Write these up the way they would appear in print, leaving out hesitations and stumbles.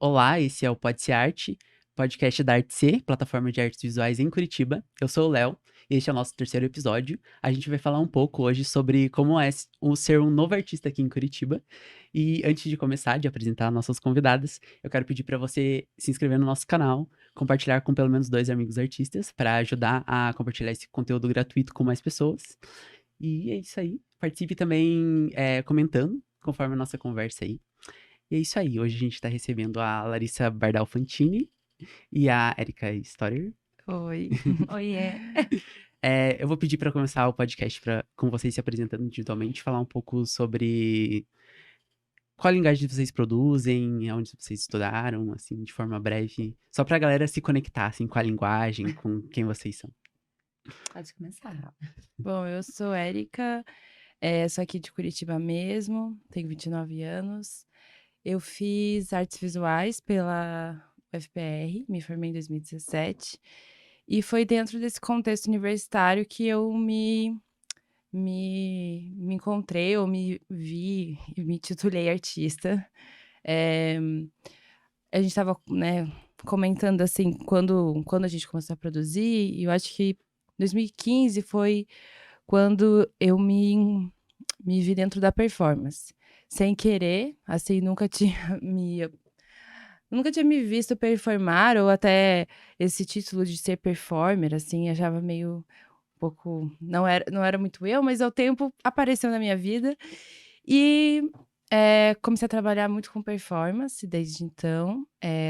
Olá, esse é o Pode Ser Arte, podcast da Artse, plataforma de artes visuais em Curitiba. Eu sou o Léo e este é o nosso terceiro episódio. A gente vai falar um pouco hoje sobre como é o ser um novo artista aqui em Curitiba. E antes de começar, de apresentar nossas convidadas, eu quero pedir para você se inscrever no nosso canal, compartilhar com pelo menos 2 amigos artistas para ajudar a compartilhar esse conteúdo gratuito com mais pessoas. E é isso aí. Participe também comentando conforme a nossa conversa aí. E é isso aí. Hoje a gente tá recebendo a Larissa Bardal Fantini e a Erika Storer. Oi, oiê. Eu vou pedir para começar o podcast com vocês se apresentando individualmente, falar um pouco sobre qual linguagem vocês produzem, onde vocês estudaram, assim, de forma breve, só pra galera se conectar, assim, com a linguagem, com quem vocês são. Pode começar. Bom, eu sou Érica, sou aqui de Curitiba mesmo, tenho 29 anos. Eu fiz artes visuais pela UFPR, me formei em 2017. E foi dentro desse contexto universitário que eu me encontrei, ou me vi e me titulei artista. Eh, a gente estava, né, comentando, assim, quando a gente começou a produzir, e eu acho que 2015 foi quando eu me vi dentro da performance. Sem querer, assim, nunca tinha me visto performar, ou até esse título de ser performer, assim, achava meio um pouco, não era muito eu, mas ao tempo apareceu na minha vida e, comecei a trabalhar muito com performance desde então,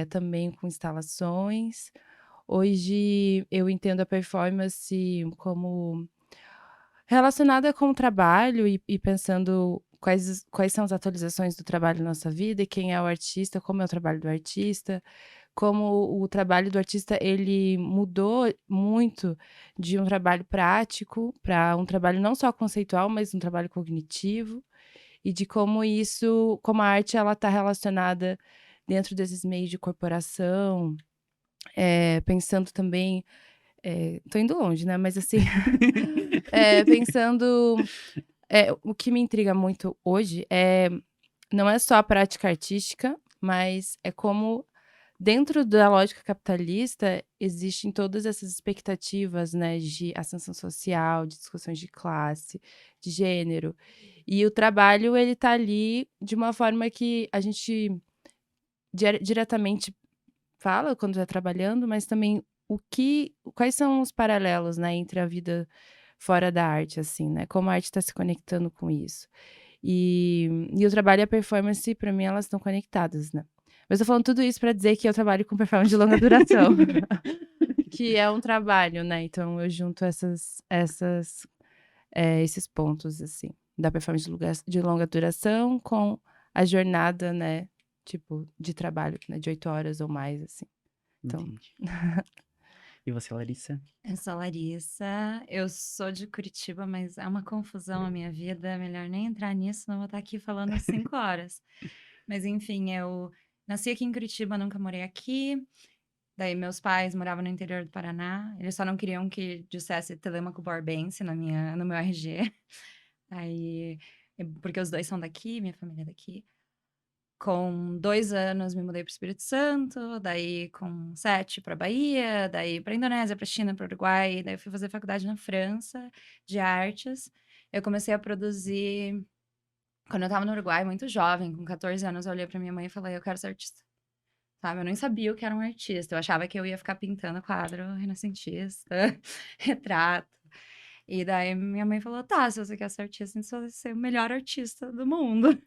também com instalações. Hoje eu entendo a performance como relacionada com o trabalho, e pensando quais são as atualizações do trabalho na nossa vida e quem é o artista, como é o trabalho do artista, como o trabalho do artista ele mudou muito de um trabalho prático para um trabalho não só conceitual, mas um trabalho cognitivo, e de como a arte ela está relacionada dentro desses meios de corporação, pensando também, tô indo longe, né, mas assim, pensando, o que me intriga muito hoje não é só a prática artística, mas é como dentro da lógica capitalista existem todas essas expectativas, né, de ascensão social, de discussões de classe, de gênero. E o trabalho ele tá ali de uma forma que a gente diretamente fala quando está trabalhando, mas também quais são os paralelos, né, entre a vida fora da arte, assim, né, como a arte está se conectando com isso. E o trabalho e a performance, para mim, elas estão conectadas, né. Mas eu tô falando tudo isso para dizer que eu trabalho com performance de longa duração, que é um trabalho, né, então eu junto esses pontos, assim, da performance de longa duração com a jornada, né, tipo, de trabalho, né, de 8 horas ou mais, assim. Então, Entendi. E você, Larissa? Eu sou a Larissa, eu sou de Curitiba, mas é uma confusão a minha vida, é melhor nem entrar nisso, não vou estar aqui falando 5 horas. Mas enfim, eu nasci aqui em Curitiba, nunca morei aqui. Daí meus pais moravam no interior do Paraná, eles só não queriam que dissesse Telêmaco Borbense no meu RG. Aí, porque os dois são daqui, minha família é daqui. Com 2 anos me mudei para o Espírito Santo, daí com 7 para Bahia, daí para Indonésia, para China, para Uruguai, daí eu fui fazer faculdade na França de artes. Eu comecei a produzir quando eu estava no Uruguai, muito jovem, com 14 anos, eu olhei para minha mãe e falei: "Eu quero ser artista", sabe, eu nem sabia o que era um artista, eu achava que eu ia ficar pintando quadro renascentista, retrato. E daí minha mãe falou: "Tá, se você quer ser artista, então você vai ser o melhor artista do mundo".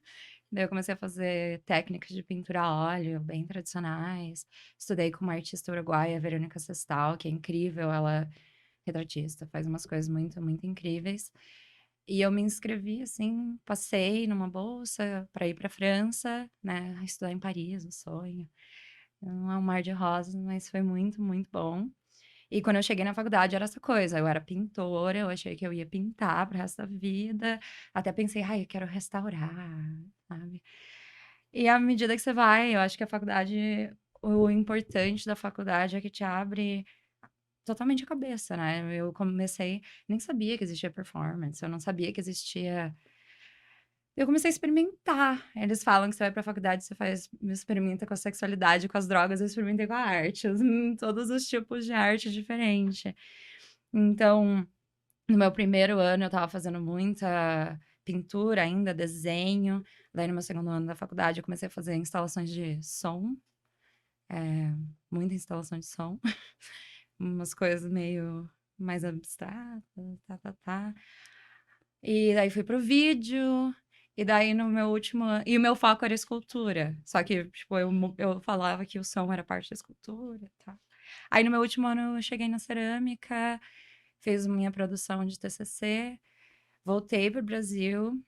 Daí eu comecei a fazer técnicas de pintura a óleo, bem tradicionais. Estudei com uma artista uruguaia, Verônica Sestal, que é incrível, ela é retratista, faz umas coisas muito, muito incríveis. E eu me inscrevi, assim, passei numa bolsa para ir para França, né, estudar em Paris, um sonho. Não é um mar de rosas, mas foi muito, muito bom. E quando eu cheguei na faculdade era essa coisa, eu era pintora, eu achei que eu ia pintar pro resto da vida, até pensei: "Ai, eu quero restaurar", sabe. E à medida que você vai, eu acho que a faculdade o importante da faculdade é que te abre totalmente a cabeça, né. Eu comecei nem sabia que existia performance, eu não sabia que existia Eu comecei a experimentar. Eles falam que você vai pra faculdade, você experimenta com a sexualidade, com as drogas, eu experimentei com a arte, todos os tipos de arte diferente. Então, no meu primeiro ano, eu estava fazendo muita pintura ainda, desenho. Daí, no meu segundo ano da faculdade, eu comecei a fazer instalações de som, muita instalação de som, umas coisas meio mais abstratas, tá. E daí fui pro vídeo, e daí no meu último ano. E o meu foco era escultura. Só que, tipo, eu falava que o som era parte da escultura, tá. Aí no meu último ano eu cheguei na cerâmica, fiz minha produção de TCC, voltei pro Brasil,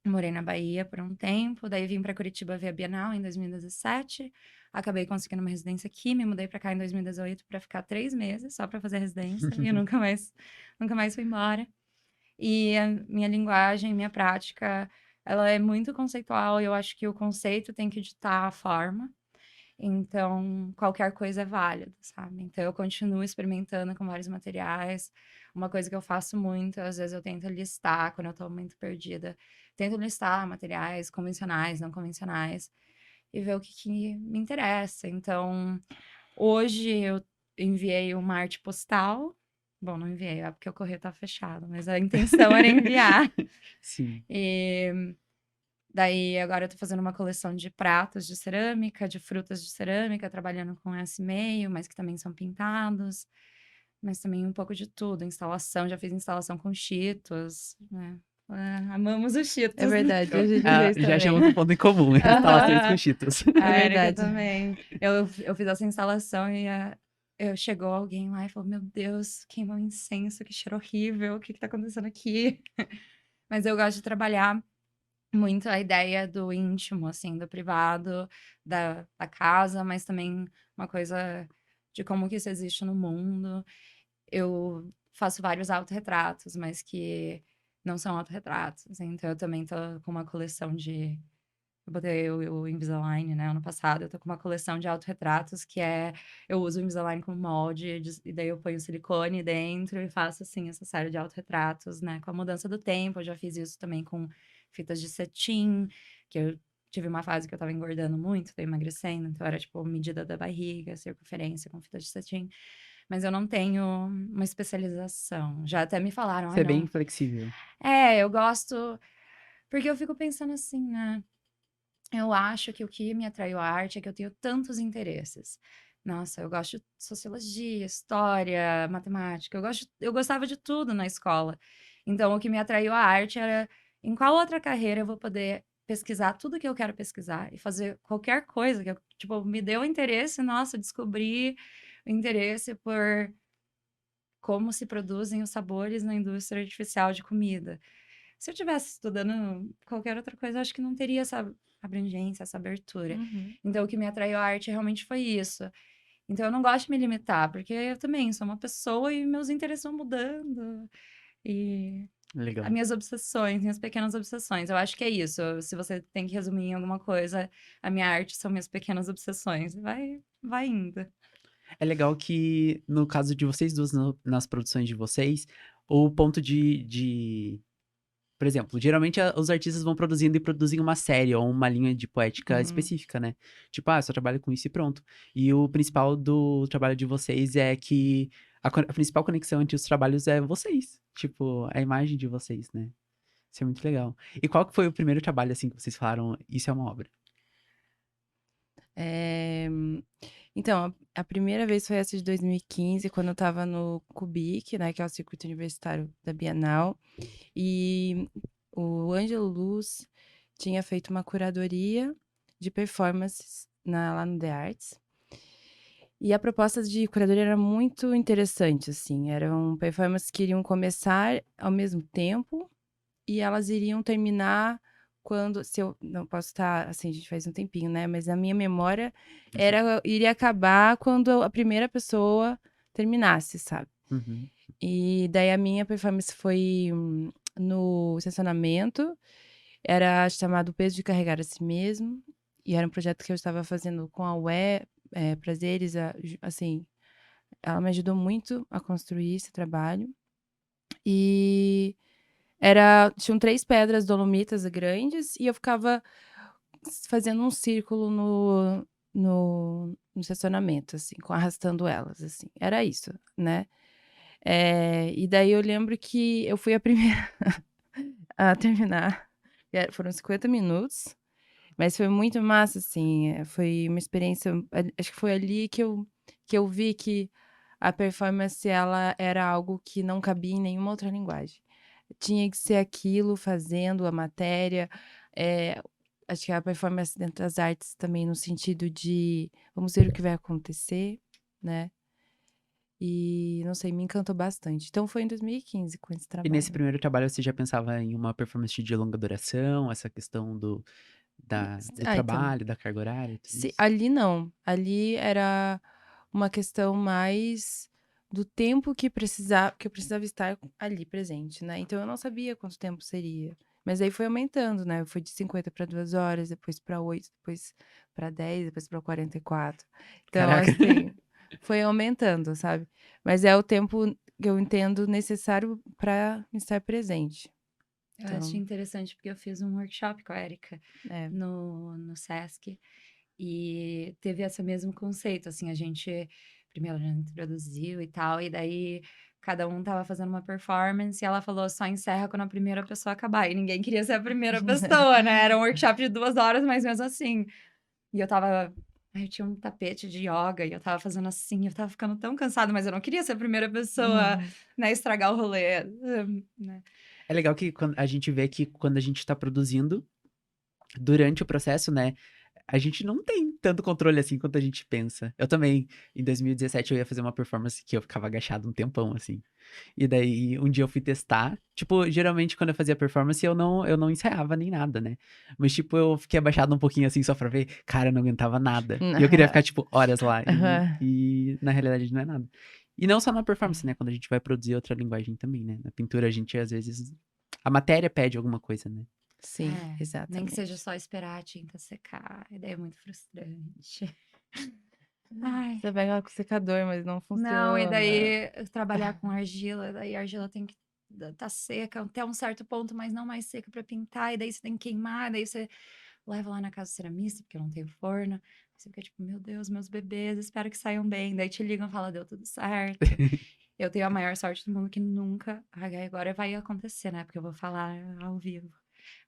morei na Bahia por um tempo, daí vim pra Curitiba ver a Bienal em 2017, acabei conseguindo uma residência aqui, me mudei pra cá em 2018 pra ficar 3 meses só pra fazer a residência e eu nunca mais fui embora. E a minha linguagem, minha prática, ela é muito conceitual e eu acho que o conceito tem que ditar a forma. Então, qualquer coisa é válida, sabe? Então, eu continuo experimentando com vários materiais. Uma coisa que eu faço muito, às vezes eu tento listar, quando eu tô muito perdida, tento listar materiais convencionais, não convencionais, e ver o que me interessa. Então, hoje eu enviei uma arte postal. Bom, não enviei, é porque o correio tá fechado, mas a intenção era enviar. Sim. E daí agora eu tô fazendo uma coleção de pratos de cerâmica, de frutas de cerâmica, trabalhando com esse meio, mas que também são pintados, mas também um pouco de tudo, instalação, já fiz instalação com Cheetos, né? Amamos os É Cheetos. verdade, a gente Ah, fez já também. achamos um ponto em comum, instalações com Aham. Cheetos. A É Erika verdade. também. Eu fiz essa instalação e chegou alguém lá e falou: Meu Deus, queimou incenso, que cheiro horrível, o que que tá acontecendo aqui? Mas eu gosto de trabalhar muito a ideia do íntimo, assim, do privado, da casa, mas também uma coisa de como que isso existe no mundo. Eu faço vários autorretratos, mas que não são autorretratos. Então, eu também tô com uma coleção de. Eu botei o Invisalign, né, ano passado. Eu tô com uma coleção de autorretratos que é. Eu uso o Invisalign como molde, e daí eu ponho silicone dentro e faço, assim, essa série de autorretratos, né, com a mudança do tempo. Eu já fiz isso também com fitas de cetim, que eu tive uma fase que eu tava engordando muito, tô emagrecendo, então era tipo medida da barriga, circunferência com fitas de cetim. Mas eu não tenho uma especialização. Já até me falaram, Você ai, é bem não. flexível. Eu gosto. Porque eu fico pensando assim, né? Eu acho que o que me atraiu à arte é que eu tenho tantos interesses. Nossa, eu gosto de sociologia, história, matemática. Eu gostava de tudo na escola. Então, o que me atraiu à arte era em qual outra carreira eu vou poder pesquisar tudo que eu quero pesquisar e fazer qualquer coisa que eu, tipo, me deu interesse, nossa, descobri o interesse por como se produzem os sabores na indústria artificial de comida. Se eu tivesse estudando qualquer outra coisa, eu acho que não teria essa abrangência, essa abertura. Uhum. Então, o que me atraiu à arte realmente foi isso. Então, eu não gosto de me limitar, porque eu também sou uma pessoa e meus interesses vão mudando. E as Legal. minhas obsessões, minhas pequenas obsessões. Eu acho que é isso. Se você tem que resumir em alguma coisa, a minha arte são minhas pequenas obsessões. Vai indo. É legal que, no caso de vocês duas, nas produções de vocês, o ponto por exemplo, geralmente os artistas vão produzindo e produzem uma série ou uma linha de poética Uhum. específica, né? Tipo, eu só trabalho com isso e pronto. E o principal do trabalho de vocês é que a principal conexão entre os trabalhos é vocês. Tipo, a imagem de vocês, né? Isso é muito legal. E qual que foi o primeiro trabalho, assim, que vocês falaram, isso é uma obra? Eh, então, a primeira vez foi essa de 2015, quando eu estava no CUBIC, né, que é o circuito universitário da Bienal, e o Ângelo Luz tinha feito uma curadoria de performances lá no The Arts. E a proposta de curadoria era muito interessante, assim, eram performances que iriam começar ao mesmo tempo e elas iriam terminar quando, se eu não posso estar, assim, a gente faz um tempinho, né, mas a minha memória iria acabar quando a primeira pessoa terminasse, sabe. Uhum. E daí a minha performance foi no estacionamento, era chamado O Peso de Carregar a Si Mesmo, e era um projeto que eu estava fazendo com a Prazeres, assim, ela me ajudou muito a construir esse trabalho. E Tinham 3 pedras dolomitas grandes e eu ficava fazendo um círculo no estacionamento, assim, arrastando elas, assim. Era isso, né. E daí eu lembro que eu fui a primeira a terminar. Foram 50 minutos, mas foi muito massa, assim, foi uma experiência acho que foi ali que eu vi que a performance ela era algo que não cabia em nenhuma outra linguagem. Tinha que ser aquilo, fazendo a matéria, eh, acho que a performance dentro das artes também no sentido de: "Vamos ver o que vai acontecer", né. E não sei, me encantou bastante. Então foi em 2015 com esse E nesse trabalho. primeiro trabalho você já pensava em uma performance de longa duração, essa questão do Então, trabalho, da carga horária e tudo se isso? ali não, ali era uma questão mais do tempo que eu precisava estar ali presente, né, então eu não sabia quanto tempo seria, mas aí foi aumentando, né, foi de 50 para 2 horas, depois para 8, depois para 10, depois para 44. Então, Caraca. assim, foi aumentando, sabe. Mas é o tempo que eu entendo necessário para estar presente. Eu achei Então, interessante porque eu fiz um workshop com a Erika é. no Sesc e teve esse mesmo conceito, assim, a gente primeiro ela introduziu e tal, e daí cada um estava fazendo uma performance e ela falou: "Só encerra quando a primeira pessoa acabar", e ninguém queria ser a primeira pessoa, né, era um workshop de 2 horas, mas mesmo assim. E eu estava eu tinha um tapete de ioga e eu estava fazendo assim, eu estava ficando tão cansada, mas eu não queria ser a primeira pessoa, Uhum. né, estragar o rolê, né. É legal que quando a gente vê que quando a gente tá produzindo, durante o processo, né, a gente não tem tanto controle assim quanto a gente pensa. Eu também, em 2017, eu ia fazer uma performance que eu ficava agachado um tempão, assim. E daí, um dia eu fui testar. Tipo, geralmente quando eu fazia performance, eu não ensaiava nem nada, né. Mas, tipo, eu fiquei abaixado um pouquinho, assim, só pra ver. Cara, eu não aguentava nada. E eu queria ficar, tipo, horas lá. E Aham. e na realidade não é nada. E não só na performance, né, quando a gente vai produzir outra linguagem também, né. Na pintura a gente, às vezes a matéria pede alguma coisa, né. Sim, É, nem que seja exatamente. só esperar a tinta secar, e daí é muito frustrante. Ai, Você pega ela com secador, mas não não, e funciona. daí trabalhar com argila, daí a argila tem que tá seca até um certo ponto, mas não mais seca para pintar, e daí você tem que queimar, daí você leva lá na casa do ceramista, porque eu não tenho forno. Você fica tipo, meu Deus, meus bebês, espero que saiam bem. Daí te ligam e falam, deu tudo certo. Eu tenho a maior sorte do mundo que nunca. Ai, agora vai acontecer, né? Porque eu vou falar ao vivo.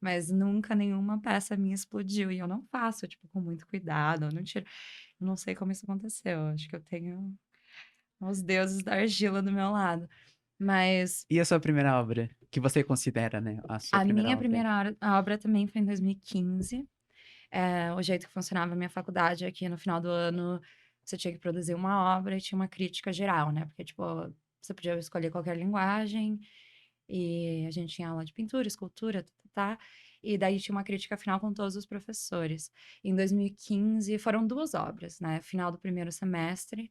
Mas nunca nenhuma peça minha explodiu. E eu não faço, tipo, com muito cuidado. Eu não tiro. Eu não sei como isso aconteceu. Eu acho que eu tenho os deuses da argila do meu lado. Mas E a sua primeira obra? Que você considera, né, a sua a primeira minha obra? primeira obra também foi em 2015. O jeito que funcionava a minha faculdade é que no final do ano você tinha que produzir uma obra e tinha uma crítica geral, né? Porque, tipo, você podia escolher qualquer linguagem e a gente tinha aula de pintura, escultura, tá? E daí tinha uma crítica final com todos os professores. Em 2015 foram 2 obras, né? Final do primeiro semestre,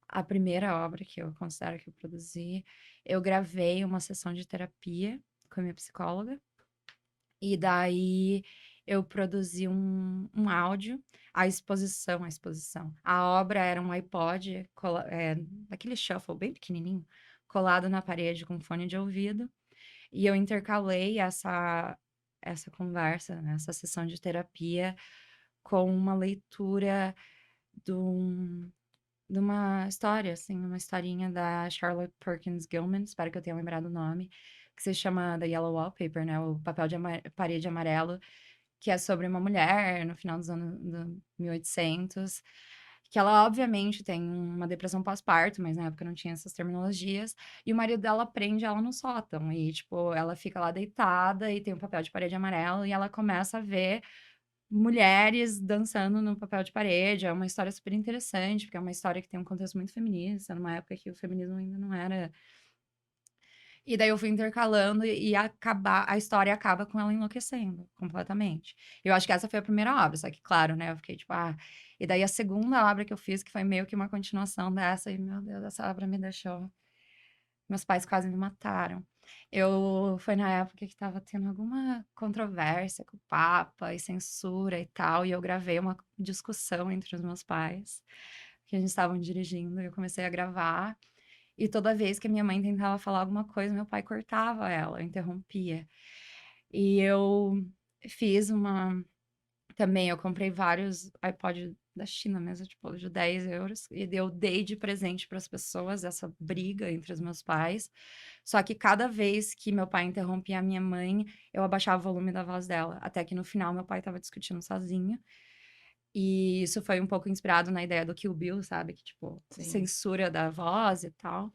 a primeira obra que eu considero que eu produzi, eu gravei uma sessão de terapia com a minha psicóloga. E daí eu produzi um áudio, a exposição. A obra era um iPod, daquele shuffle bem pequenininho, colado na parede com fone de ouvido, e eu intercalei essa conversa, né, essa sessão de terapia com uma leitura de um de uma história, assim, uma historinha da Charlotte Perkins Gilman, espero que eu tenha lembrado o nome, que se chama The Yellow Wallpaper, né, o papel de parede amarelo, que é sobre uma mulher no final dos anos 1800, que ela obviamente tem uma depressão pós-parto, mas na época não tinha essas terminologias, e o marido dela prende ela no sótão, e tipo, ela fica lá deitada e tem um papel de parede amarelo, e ela começa a ver mulheres dançando no papel de parede. É uma história super interessante, porque é uma história que tem um contexto muito feminista, numa época que o feminismo ainda não era. E daí eu fui intercalando e a história acaba com ela enlouquecendo completamente. Eu acho que essa foi a primeira obra, só que claro, né, eu fiquei tipo: "Ah". E daí a segunda obra que eu fiz, que foi meio que uma continuação dessa, e meu Deus, essa obra me deixou, meus pais quase me mataram. Foi na época que estava tendo alguma controvérsia com o papa e censura e tal, e eu gravei uma discussão entre os meus pais, que eles estavam dirigindo, e eu comecei a gravar. E toda vez que a minha mãe tentava falar alguma coisa, meu pai cortava ela, interrompia. E eu fiz uma também eu comprei vários iPod da China mesmo, tipo, de 10 euros, e eu dei de presente para as pessoas essa briga entre os meus pais. Só que cada vez que meu pai interrompia a minha mãe, eu abaixava o volume da voz dela. Até que no final meu pai estava discutindo sozinho. E isso foi um pouco inspirado na ideia do Kill Bill, sabe? Que, tipo, Sim. censura da voz e tal.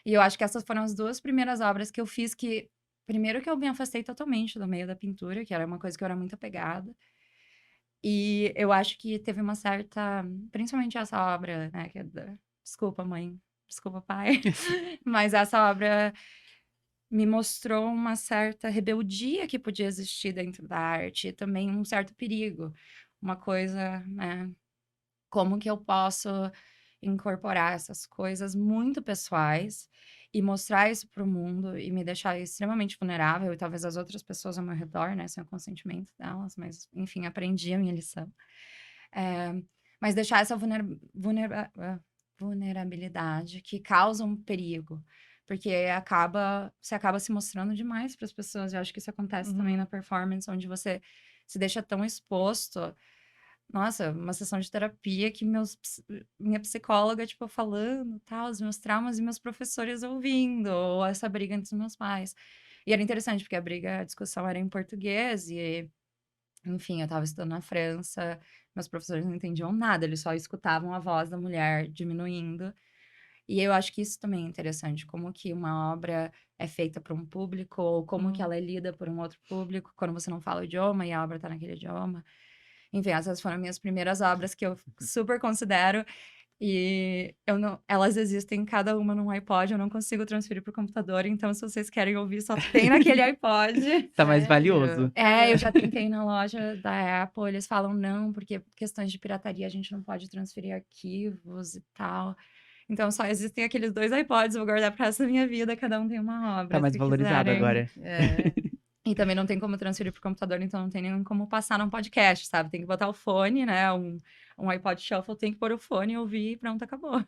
E eu acho que essas foram as duas primeiras obras que eu fiz que. Primeiro que eu me afastei totalmente do meio da pintura, que era uma coisa que eu era muito apegada. E eu acho que teve uma certa principalmente essa obra, né, que é da desculpa mãe, desculpa pai, mas essa obra me mostrou uma certa rebeldia que podia existir dentro da arte e também um certo perigo. Uma coisa, né, como que eu posso incorporar essas coisas muito pessoais e mostrar isso para o mundo e me deixar extremamente vulnerável e talvez as outras pessoas ao meu redor, né, sem o consentimento delas, mas enfim, aprendi a minha lição. Eh, mas deixar essa vulnerabilidade que causa um perigo, porque você acaba se mostrando demais para as pessoas. Eu acho que isso acontece também na Uhum. performance, onde você se deixa tão exposto. Nossa, uma sessão de terapia que minha psicóloga, tipo, falando, tal, os meus traumas e meus professores ouvindo, ou essa briga entre os meus pais. E era interessante, porque a discussão era em português, e, enfim, eu estava estudando na França, meus professores não entendiam nada, eles só escutavam a voz da mulher diminuindo. E eu acho que isso também é interessante, como que uma obra é feita para um público, ou como que Uhum. ela é lida por um outro público, quando você não fala o idioma e a obra está naquele idioma. Enfim, essas foram minhas primeiras obras que eu super considero, e eu não elas existem cada uma num iPod, eu não consigo transferir para o computador, então se vocês querem ouvir, só tem naquele iPod. Tá mais Sério? valioso. É, eu já tentei na loja da Apple, eles falam: "Não, porque questões de pirataria a gente não pode transferir arquivos e tal". Então só existem aqueles 2 iPods, eu vou guardar pro resto da minha vida, cada um tem uma Tá obra, mais se valorizado quiserem. agora. É. E também não tem como transferir para o computador, então não tem nem como passar num podcast, sabe. Tem que botar o fone, né, um iPod Shuffle, tem que pôr o fone e ouvir e pronto, acabou. É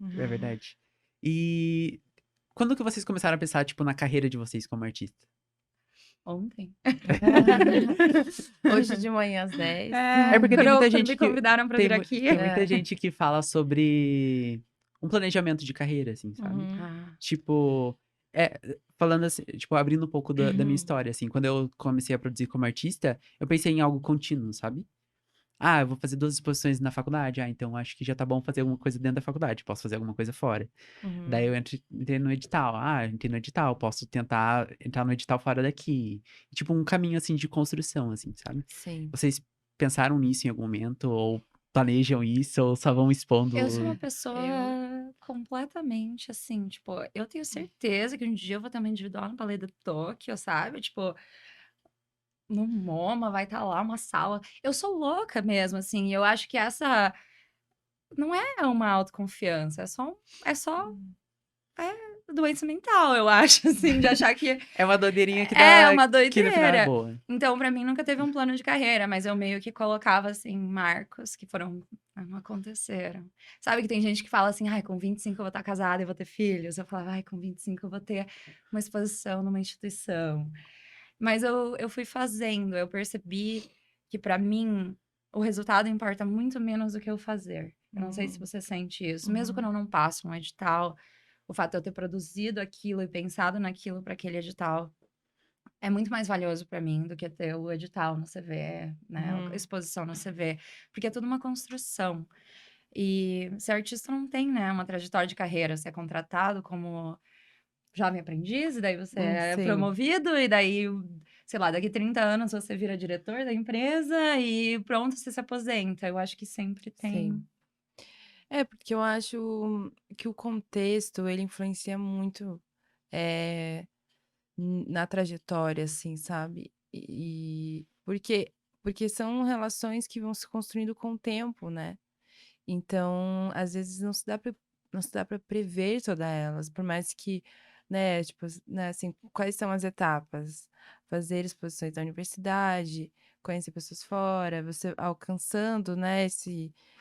Uhum. verdade. E quando que vocês começaram a pensar, tipo, na carreira de vocês como artista? Ontem. Hoje de manhã às 10. É porque tem muita Quando me gente que convidaram pra vir tem aqui. muita É. gente que fala sobre um planejamento de carreira, assim, sabe. Uhum. Ah. Tipo, falando assim, tipo, abrindo um pouco da minha história, assim, quando eu comecei a produzir como artista, eu pensei em algo contínuo, sabe. Ah, eu vou fazer 2 exposições na faculdade, então acho que já tá bom fazer alguma coisa dentro da faculdade, posso fazer alguma coisa fora. Daí Uhum. eu entrei no edital, entrei no edital, posso tentar entrar no edital fora daqui. Tipo um caminho, assim, de construção, assim, sabe. Sim. Vocês pensaram nisso em algum momento ou planejam isso ou só vão Eu sou uma expondo? Eu pessoa completamente, assim, tipo, eu tenho certeza que um dia eu vou ter uma individual no Ballet do Tóquio, sabe, tipo, no MoMA vai estar lá uma sala. Eu sou louca mesmo, assim, e eu acho que essa não é uma autoconfiança, é só doença mental, eu acho, assim, de achar que É uma doideirinha é uma que no final é doideira. boa. Então, pra mim, nunca teve um plano de carreira, mas eu meio que colocava, assim, marcos que não aconteceram. Sabe que tem gente que fala assim: "Ai, com 25 eu vou estar casada e vou ter filhos". Eu falava: "Ai, com 25 eu vou ter uma exposição numa instituição". Mas eu fui fazendo, eu percebi que pra mim o resultado importa muito menos do que o fazer. Eu não sei se Uhum. você sente isso. Mesmo quando Uhum. eu não passo um edital, o fato de eu ter produzido aquilo e pensado naquilo para aquele edital é muito mais valioso para mim do que ter o edital no CV, né, a Uhum. exposição no CV, porque é tudo uma construção. E ser artista não tem, né, uma trajetória de carreira, você é contratado como jovem aprendiz, e daí você é Sim, promovido, e daí, sei lá, daqui 30 anos você vira diretor da empresa e pronto, você se aposenta. Eu acho que sempre tem. sim. É, porque eu acho que o contexto, ele influencia muito, eh, na trajetória, assim, sabe. Porque são relações que vão se construindo com o tempo, né. Então, às vezes, não se dá para prever todas elas, por mais que, né, tipo, né, assim, quais são as etapas? fazer exposições da universidade, conhecer pessoas fora, você alcançando, né,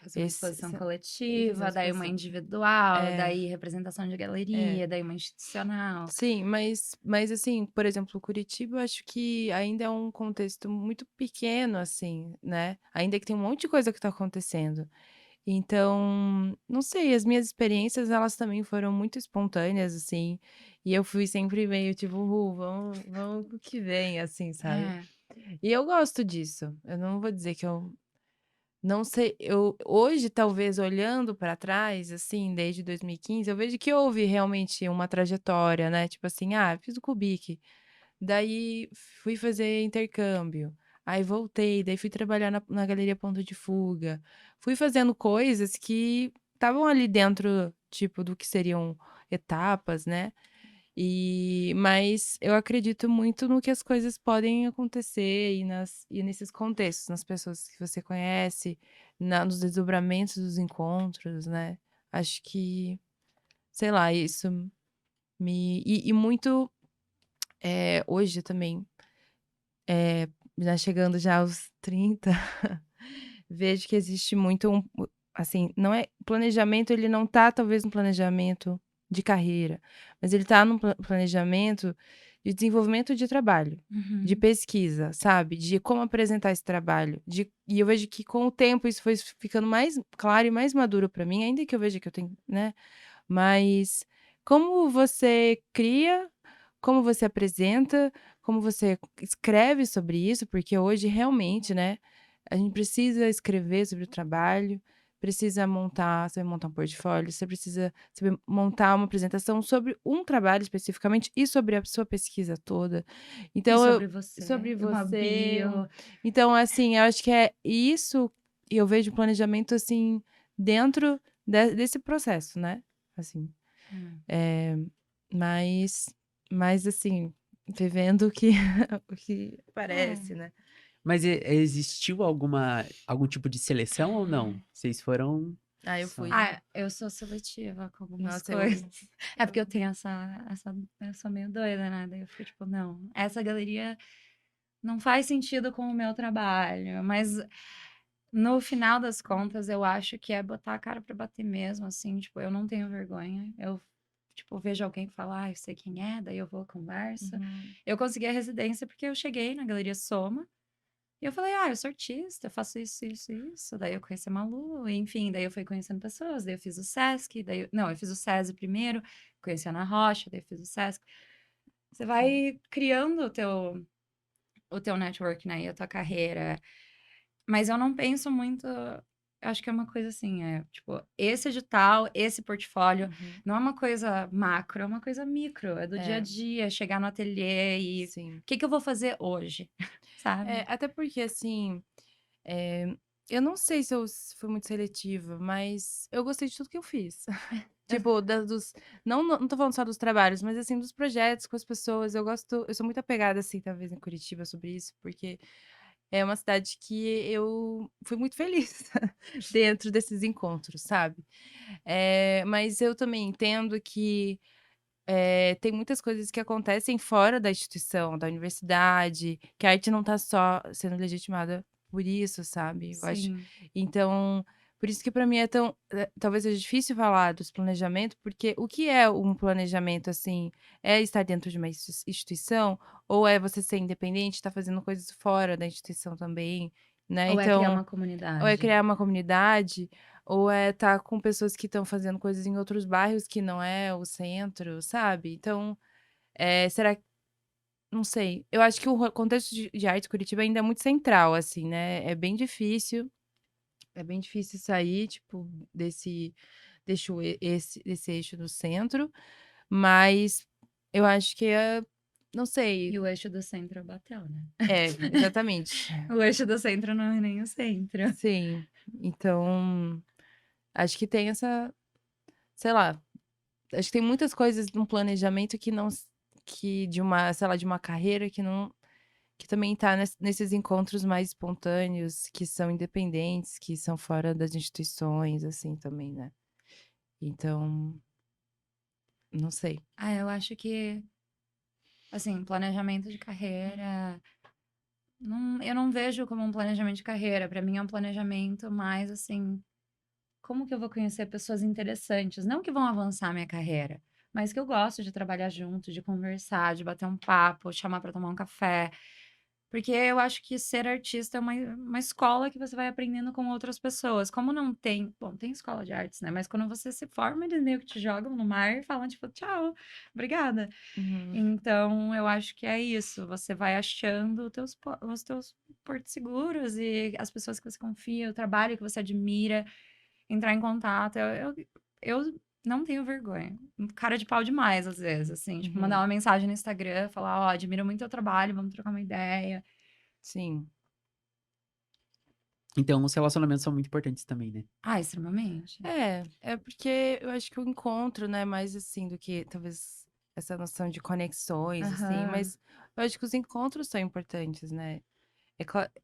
Fazer uma esse exposição fazer uma coletiva, daí uma exposição. individual, É, daí representação de é. galeria, daí uma institucional. Sim, mas assim, por exemplo, Curitiba, eu acho que ainda é um contexto muito pequeno, assim, né, ainda que tem um monte de coisa que tá acontecendo. Então, não sei, as minhas experiências, elas também foram muito espontâneas, assim, e eu fui sempre meio tipo: vamos com o que vem", assim, sabe. É. E eu gosto disso, eu não vou dizer que eu não sei, eu hoje, talvez, olhando para trás, assim, desde 2015, eu vejo que houve realmente uma trajetória, né, tipo assim: fiz o Cubic, daí fui fazer intercâmbio, aí voltei, daí fui trabalhar na Galeria Ponto de Fuga. Fui fazendo coisas que estavam ali dentro, tipo, do que seriam etapas, né. Mas eu acredito muito no que as coisas podem acontecer e nesses contextos, nas pessoas que você conhece, nos desdobramentos dos encontros, né. Acho que, sei lá, isso e muito, hoje também, já chegando já aos 30, vejo que existe muito assim, não é planejamento, ele não tá talvez no planejamento de carreira, mas ele tá num planejamento de desenvolvimento de trabalho, de Uhum. pesquisa, sabe, de como apresentar esse trabalho, e eu vejo que com o tempo isso foi ficando mais claro e mais maduro para mim, ainda que eu veja que eu tenho, né, mas como você cria, como você apresenta, como você escreve sobre isso, porque hoje realmente, né, a gente precisa escrever sobre o trabalho, precisa montar, saber montar um portfólio, você precisa saber montar uma apresentação sobre um trabalho especificamente e sobre a sua pesquisa toda. E Então sobre você, sobre e uma você, bio. então assim, eu acho que é isso, e eu vejo o planejamento, assim, dentro desse processo, né, assim. Hum. Eh, mas assim, vivendo o que o que É. parece, né. Mas existiu algum tipo de seleção ou não? Vocês foram Eu só. fui. Ah, eu sou seletiva com algumas Nossa, coisas. É porque eu tenho eu sou meio doida, né, daí eu fui tipo: "Não, essa galeria não faz sentido com o meu trabalho", mas no final das contas eu acho que é botar a cara pra bater mesmo, assim, tipo, eu não tenho vergonha, eu, tipo, vejo alguém falar: "Eu sei quem é", daí eu vou, conversa. Uhum. Eu consegui a residência porque eu cheguei na Galeria Soma e eu falei: eu sou artista, eu faço isso, isso e isso". Daí eu conheci a Malu, e enfim, daí eu fui conhecendo pessoas, daí eu fiz o Sesc, não, eu fiz o SESI primeiro, conheci a Ana Rocha, daí eu fiz o Sesc. Você Sim. vai criando o teu network, né, e a tua carreira. Mas eu não penso muito, eu acho que é uma coisa assim, tipo, esse edital, esse portfólio, Uhum. não é uma coisa macro, é uma coisa micro, é do dia a É, dia, chegar no ateliê e o sim. que que eu vou fazer hoje, sabe? Até porque, assim, eu não sei se eu fui muito seletiva, mas eu gostei de tudo que eu fiz. Tipo, dos não tô falando só dos trabalhos, mas, assim, dos projetos com as pessoas, eu sou muito apegada, assim, talvez em Curitiba sobre isso, porque é uma cidade que eu fui muito feliz dentro desses encontros, sabe. Mas eu também entendo que, tem muitas coisas que acontecem fora da instituição, da universidade, que a arte não tá só sendo legitimada por isso, sabe. Eu acho, Sim. então, por isso que para mim é tão, talvez seja difícil falar dos planejamento, porque o que é um planejamento, assim? É estar dentro de uma instituição, ou é você ser independente, estar fazendo coisas fora da instituição também, né. Ou é criar Então, uma ou é comunidade. criar uma comunidade, ou é estar com pessoas que estão fazendo coisas em outros bairros que não é o centro, sabe. Então, será, não sei, eu acho que o contexto de arte Curitiba ainda é muito central, assim, né, é bem difícil sair, tipo, desse desse eixo do centro, mas eu acho que não sei. E o eixo do centro bateu, né? Exatamente. O eixo do centro não é nem o centro. Sim, então, acho que tem essa, sei lá, acho que tem muitas coisas num planejamento que não s que de uma, sei lá, de uma carreira que não, que também tá nesses encontros mais espontâneos, que são independentes, que são fora das instituições, assim, também, né. Então, não sei. Eu acho que Assim, planejamento de carreira, eu não vejo como um planejamento de carreira. Para mim é um planejamento mais assim, como que eu vou conhecer pessoas interessantes, não que vão avançar a minha carreira, mas que eu gosto de trabalhar junto, de conversar, de bater um papo, chamar para tomar um café. Porque eu acho que ser artista é uma escola que você vai aprendendo com outras pessoas. Como não tem, bom, tem escola de artes, né? Mas quando você se forma, eles meio que te jogam no mar e falam, tipo, tchau, obrigada. Uhum. Então, eu acho que é isso. Você vai achando os teus portos seguros e as pessoas que você confia, o trabalho que você admira, entrar em contato. Eu não tenho vergonha. Cara de pau demais, às vezes, assim. Tipo, mandar Uhum. uma mensagem no Instagram, falar, ó, admiro muito o teu trabalho, vamos trocar uma ideia. Sim. Então, os relacionamentos são muito importantes também, né? Ah, extremamente. É porque eu acho que o encontro, né, mais assim do que talvez essa noção de conexões, assim, Aham. mas eu acho que os encontros são importantes, né?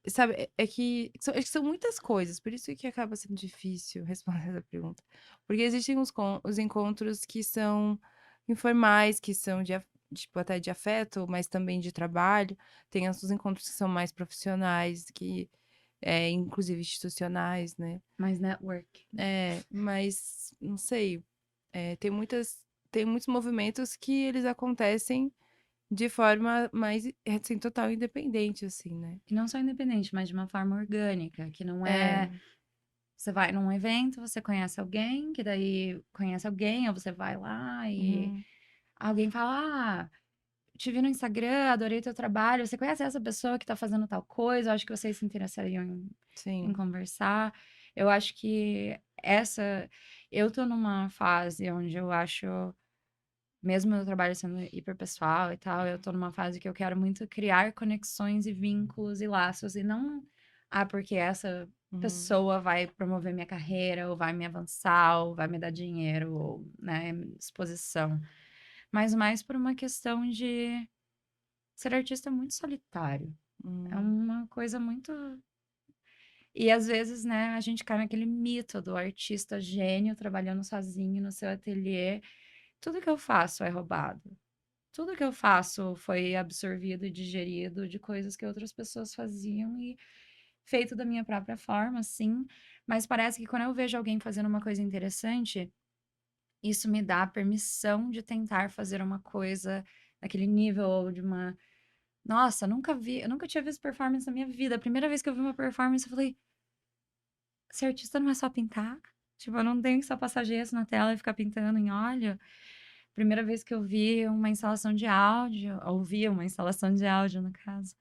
Sabe, é que são muitas coisas, por isso que acaba sendo difícil responder essa pergunta. Porque existem os encontros que são informais, que são tipo, até de afeto, mas também de trabalho. Tem os encontros que são mais profissionais, que inclusive institucionais, né? Mais network. Mas não sei, tem muitos movimentos que eles acontecem de forma mais, assim, total independente, assim, né? E não só independente, mas de uma forma orgânica, que não É. é. Você vai num evento, você conhece alguém, que daí conhece alguém, ou você vai lá e Uhum, alguém fala: Ah, te vi no Instagram, adorei teu trabalho. Você conhece essa pessoa que tá fazendo tal coisa? Eu acho que vocês se interessariam em sim. conversar. Eu acho que essa. Eu tô numa fase onde eu acho, mesmo meu trabalho sendo hiperpessoal e tal, eu tô numa fase que eu quero muito criar conexões e vínculos e laços, e não, porque essa Uhum, pessoa vai promover minha carreira, ou vai me avançar, ou vai me dar dinheiro, ou, né, exposição. Mas mais por uma questão de ser artista é muito solitário. É uhum, uma coisa muito. E às vezes, né, a gente cai naquele mito do artista gênio trabalhando sozinho no seu ateliê. Tudo que eu faço é roubado. Tudo que eu faço foi absorvido e digerido de coisas que outras pessoas faziam e feito da minha própria forma, sim. Mas parece que quando eu vejo alguém fazendo uma coisa interessante, isso me dá a permissão de tentar fazer uma coisa daquele nível ou de uma. Nossa, eu nunca tinha visto performance na minha vida. A primeira vez que eu vi uma performance, eu falei, ser artista não é só pintar? Tipo, eu não tenho que só passar gesso na tela e ficar pintando em óleo. Primeira vez que eu vi uma instalação de áudio, ouvi uma instalação de áudio, no caso.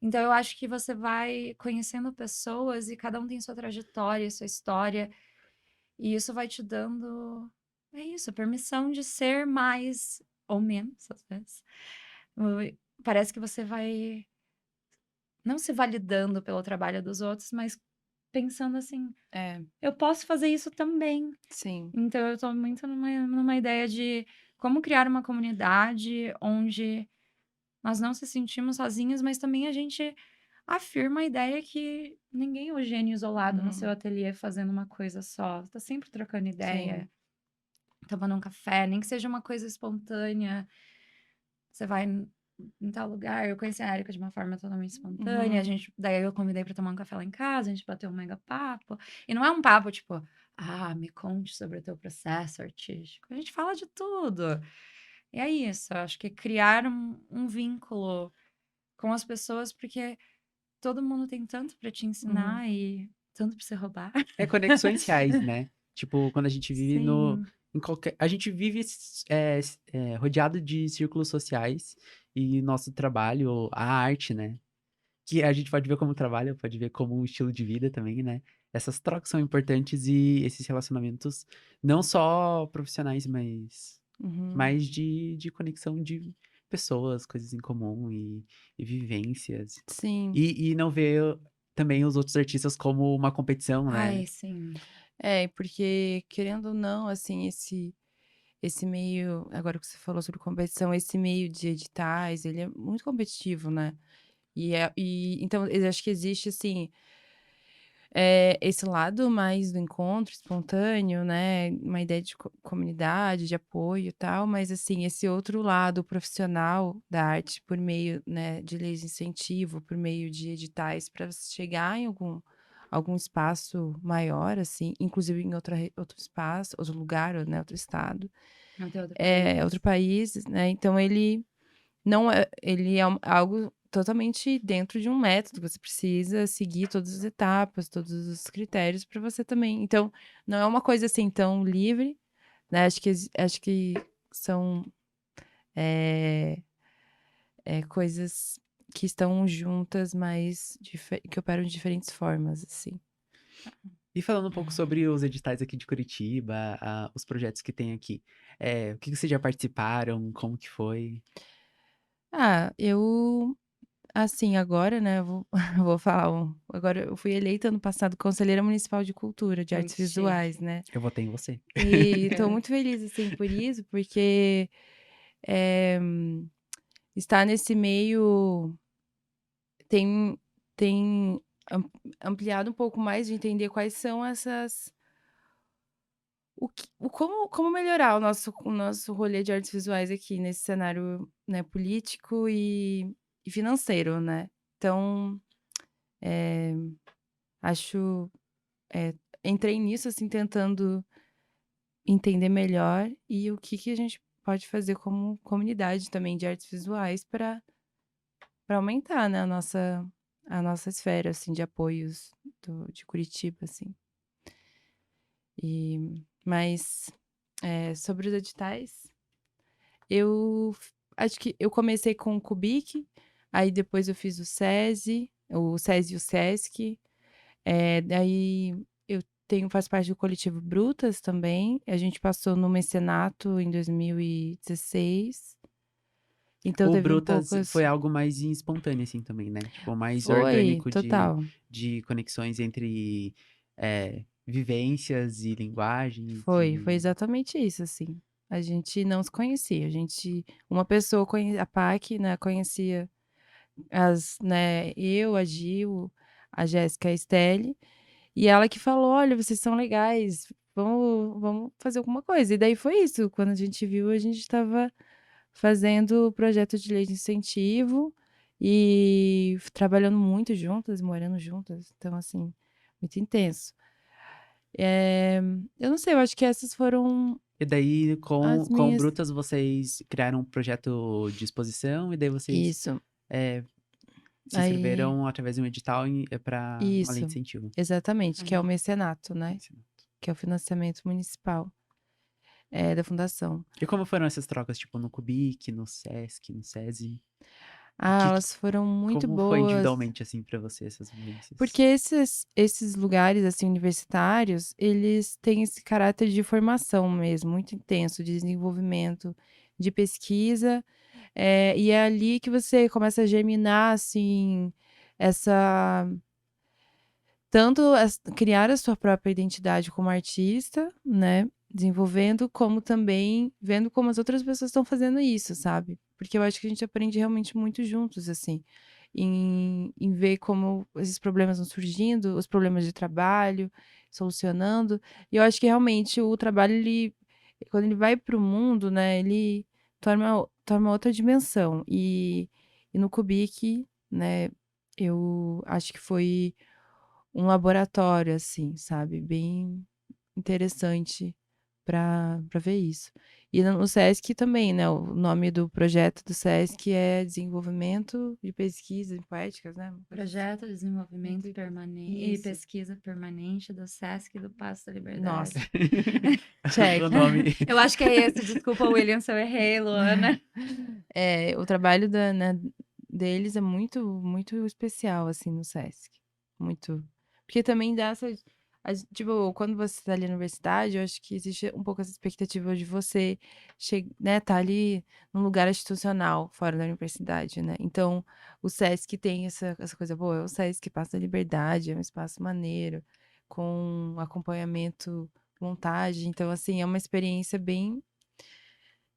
Então, eu acho que você vai conhecendo pessoas e cada um tem sua trajetória, sua história, e isso vai te dando, é isso, permissão de ser mais ou menos, às vezes. Parece que você vai não se validando pelo trabalho dos outros, mas pensando assim, é, eu posso fazer isso também. sim. Então eu tô muito numa ideia de como criar uma comunidade onde nós não se sentimos sozinhos, mas também a gente afirma a ideia que ninguém é o gênio isolado no seu Uhum, ateliê fazendo uma coisa só. Tá sempre trocando sim. ideia, tomando um café, nem que seja uma coisa espontânea. Você vai em tal lugar. Eu conheci a Erika de uma forma totalmente espontânea. Uhum, Daí eu convidei pra tomar um café lá em casa, a gente bateu um mega papo. E não é um papo tipo, me conte sobre o teu processo artístico. A gente fala de tudo. E é isso, eu acho que criar um vínculo com as pessoas, porque todo mundo tem tanto pra te uhum, ensinar e tanto pra você roubar. É conexões reais, né? Tipo, quando a gente vive no. Sim. Em qualquer, a gente vive rodeado de círculos sociais e nosso trabalho, a arte, né? Que a gente pode ver como trabalho, pode ver como um estilo de vida também, né? Essas trocas são importantes e esses relacionamentos, não só profissionais, mas uhum. mais de conexão de pessoas, coisas em comum e vivências. Sim. E não ver também os outros artistas como uma competição, né? Ai, sim. É, porque querendo ou não, assim, esse meio, agora que você falou sobre competição, esse meio de editais, ele é muito competitivo, né? E então, eu acho que existe, assim, esse lado mais do encontro espontâneo, né, uma ideia de comunidade, de apoio e tal, mas assim, esse outro lado profissional da arte por meio, né, de leis de incentivo, por meio de editais para você chegar em algum espaço maior, assim, inclusive em outro espaço, outro lugar, ou, né, outro estado, Até outro outro país. país, né, então ele é algo totalmente dentro de um método, você precisa seguir todas as etapas, todos os critérios para você também. Então, não é uma coisa assim tão livre, né? Acho que são eh, coisas que estão juntas, mas que operam de diferentes formas, assim. E falando um pouco sobre os editais aqui de Curitiba, os projetos que tem aqui, o que que vocês já participaram? Como que foi? Eu assim, agora, né, eu vou vou falar agora eu fui eleita ano passado conselheira municipal de cultura, de Muito artes visuais, chique. né. Eu votei em você. E estou muito feliz, assim, por isso, porque, eh, estar nesse meio tem tem am ampliado um pouco mais de entender quais são essas como melhorar o nosso rolê de artes visuais aqui nesse cenário, né, político e financeiro, né. Então, eh, acho eh, entrei nisso, assim, tentando entender melhor e o que a gente pode fazer como comunidade também de artes visuais para aumentar, né, a nossa esfera, assim, de apoios de Curitiba, assim. Mas, sobre os editais, acho que eu comecei com o Cubic, aí depois eu fiz o SESI e o Sesc, daí eu faço parte do coletivo Brutas também, a gente passou no mecenato em 2016, então O teve um Brutas pouco foi assim. algo mais espontâneo, assim, também, né? Tipo, mais Foi, orgânico total. de conexões entre vivências e linguagens Foi e... exatamente isso, assim. A gente não se conhecia, uma pessoa a Paty, né, conhecia eu, a Gil, a Jéssica, a Estelle, e ela que falou: "Olha, vocês são legais, vamos fazer alguma coisa". E daí foi isso, quando a gente viu, a gente estava fazendo o projeto de lei de incentivo e trabalhando muito juntas, morando juntas, então assim, muito intenso. Eh, eu não sei, eu acho que essas foram E daí, as com o minhas. Brutas, vocês criaram um projeto de exposição, e daí vocês Isso, eh, se aí inscreveram através de um edital para uma lei de isso, incentivo. exatamente, que é o Aham. mecenato, né, que é o financiamento municipal, da fundação. E como foram essas trocas, tipo, no Cubic, no Sesc, no SESI? O que que Elas foram muito como foi boas, individualmente, assim, pra você essas vivências? porque esses lugares, assim, universitários, eles têm esse caráter de formação mesmo, muito intenso, de desenvolvimento, de pesquisa, e é ali que você começa a germinar, assim, essa criar a sua própria identidade como artista, né, desenvolvendo, como também vendo como as outras pessoas estão fazendo isso, sabe. Porque eu acho que a gente aprende realmente muito juntos, assim, em ver como esses problemas vão surgindo, os problemas de trabalho, solucionando. E eu acho que realmente o trabalho quando ele vai para o mundo, né, ele toma outra dimensão. E no Cubic, né, eu acho que foi um laboratório, assim, sabe, bem interessante para ver isso. E no Sesc também, né, o nome do projeto do Sesc é Desenvolvimento de Pesquisa em Poéticas, né, uma coisa assim. Projeto de Desenvolvimento Permanente e Isso. Pesquisa Permanente do Sesc do Paço da Nossa, Liberdade. O check. nome Eu acho que é esse, desculpa, William, se eu errei, Luana. O trabalho deles é muito, muito especial, assim, no Sesc. Muito. Porque também dá tipo, quando você está ali na universidade, eu acho que existe um pouco essa expectativa de você né, tá ali num lugar institucional, fora da universidade, né? Então, o Sesc tem essa coisa boa, é o Sesc Passa da Liberdade, é um espaço maneiro, com acompanhamento, montagem. Então, assim, é uma experiência bem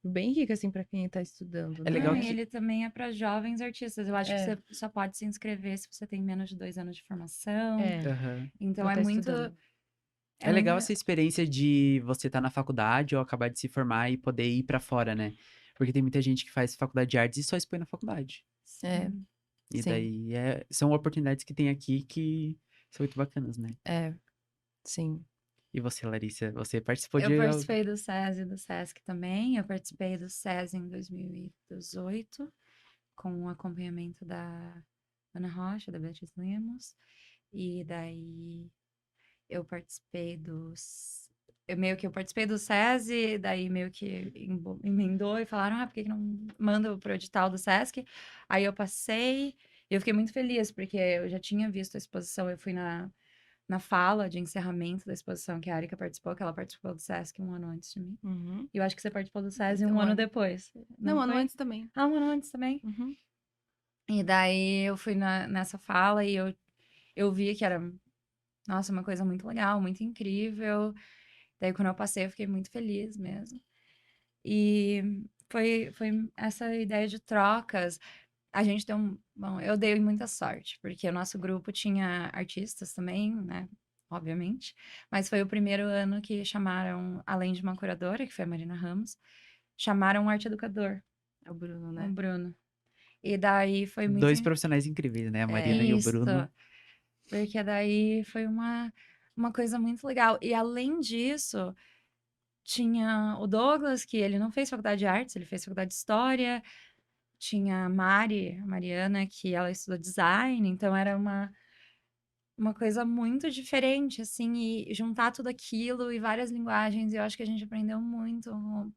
bem rica, assim, pra quem tá estudando, É né? legal Não, e que- ele também é para jovens artistas. Eu acho que É. você só pode se inscrever se você tem menos de 2 anos de formação. É, Aham. Então ou é tá muito, estudando. é É muito. legal essa experiência de você estar na faculdade ou acabar de se formar e poder ir pra fora, né? Porque tem muita gente que faz faculdade de artes e só expõe na faculdade. É, Sim. E sim, daí são oportunidades que tem aqui que são muito bacanas, né? sim. E você, Larissa, você participou Eu de algo? participei do SESI e do SESC também. Eu participei do SESI em 2018, com o acompanhamento da Ana Rocha, da Beatriz Lemos. E daí eu participei dos. Eu participei do SESI, daí meio que emendou e falaram: por que que não manda pro edital do SESC? Aí eu passei e eu fiquei muito feliz, porque eu já tinha visto a exposição, eu fui na fala de encerramento da exposição que a Arika participou, que ela participou do SESC um ano antes de mim. Uhum. E eu acho que você participou do SESI um Um ano ano. depois. Não, ano foi? antes também. Ah, um ano antes também. Uhum. E daí eu fui nessa fala e eu vi que era, nossa, uma coisa muito legal, muito incrível. Daí quando eu passei, eu fiquei muito feliz mesmo. E foi essa ideia de trocas. A gente deu bom, eu dei muita sorte, porque o nosso grupo tinha artistas também, né? Obviamente. Mas foi o primeiro ano que chamaram, além de uma curadora, que foi a Marina Ramos, chamaram um arte educador, É o Bruno, o né? Bruno. E daí foi muito. Dois profissionais incríveis, né? A Marina e o Isso. Bruno. Porque daí foi uma coisa muito legal. E além disso, tinha o Douglas, que ele não fez faculdade de artes, ele fez faculdade de história. Tinha a Mari, a Mariana, que ela estudou design, então era uma coisa muito diferente, assim, e juntar tudo aquilo e várias linguagens, e eu acho que a gente aprendeu muito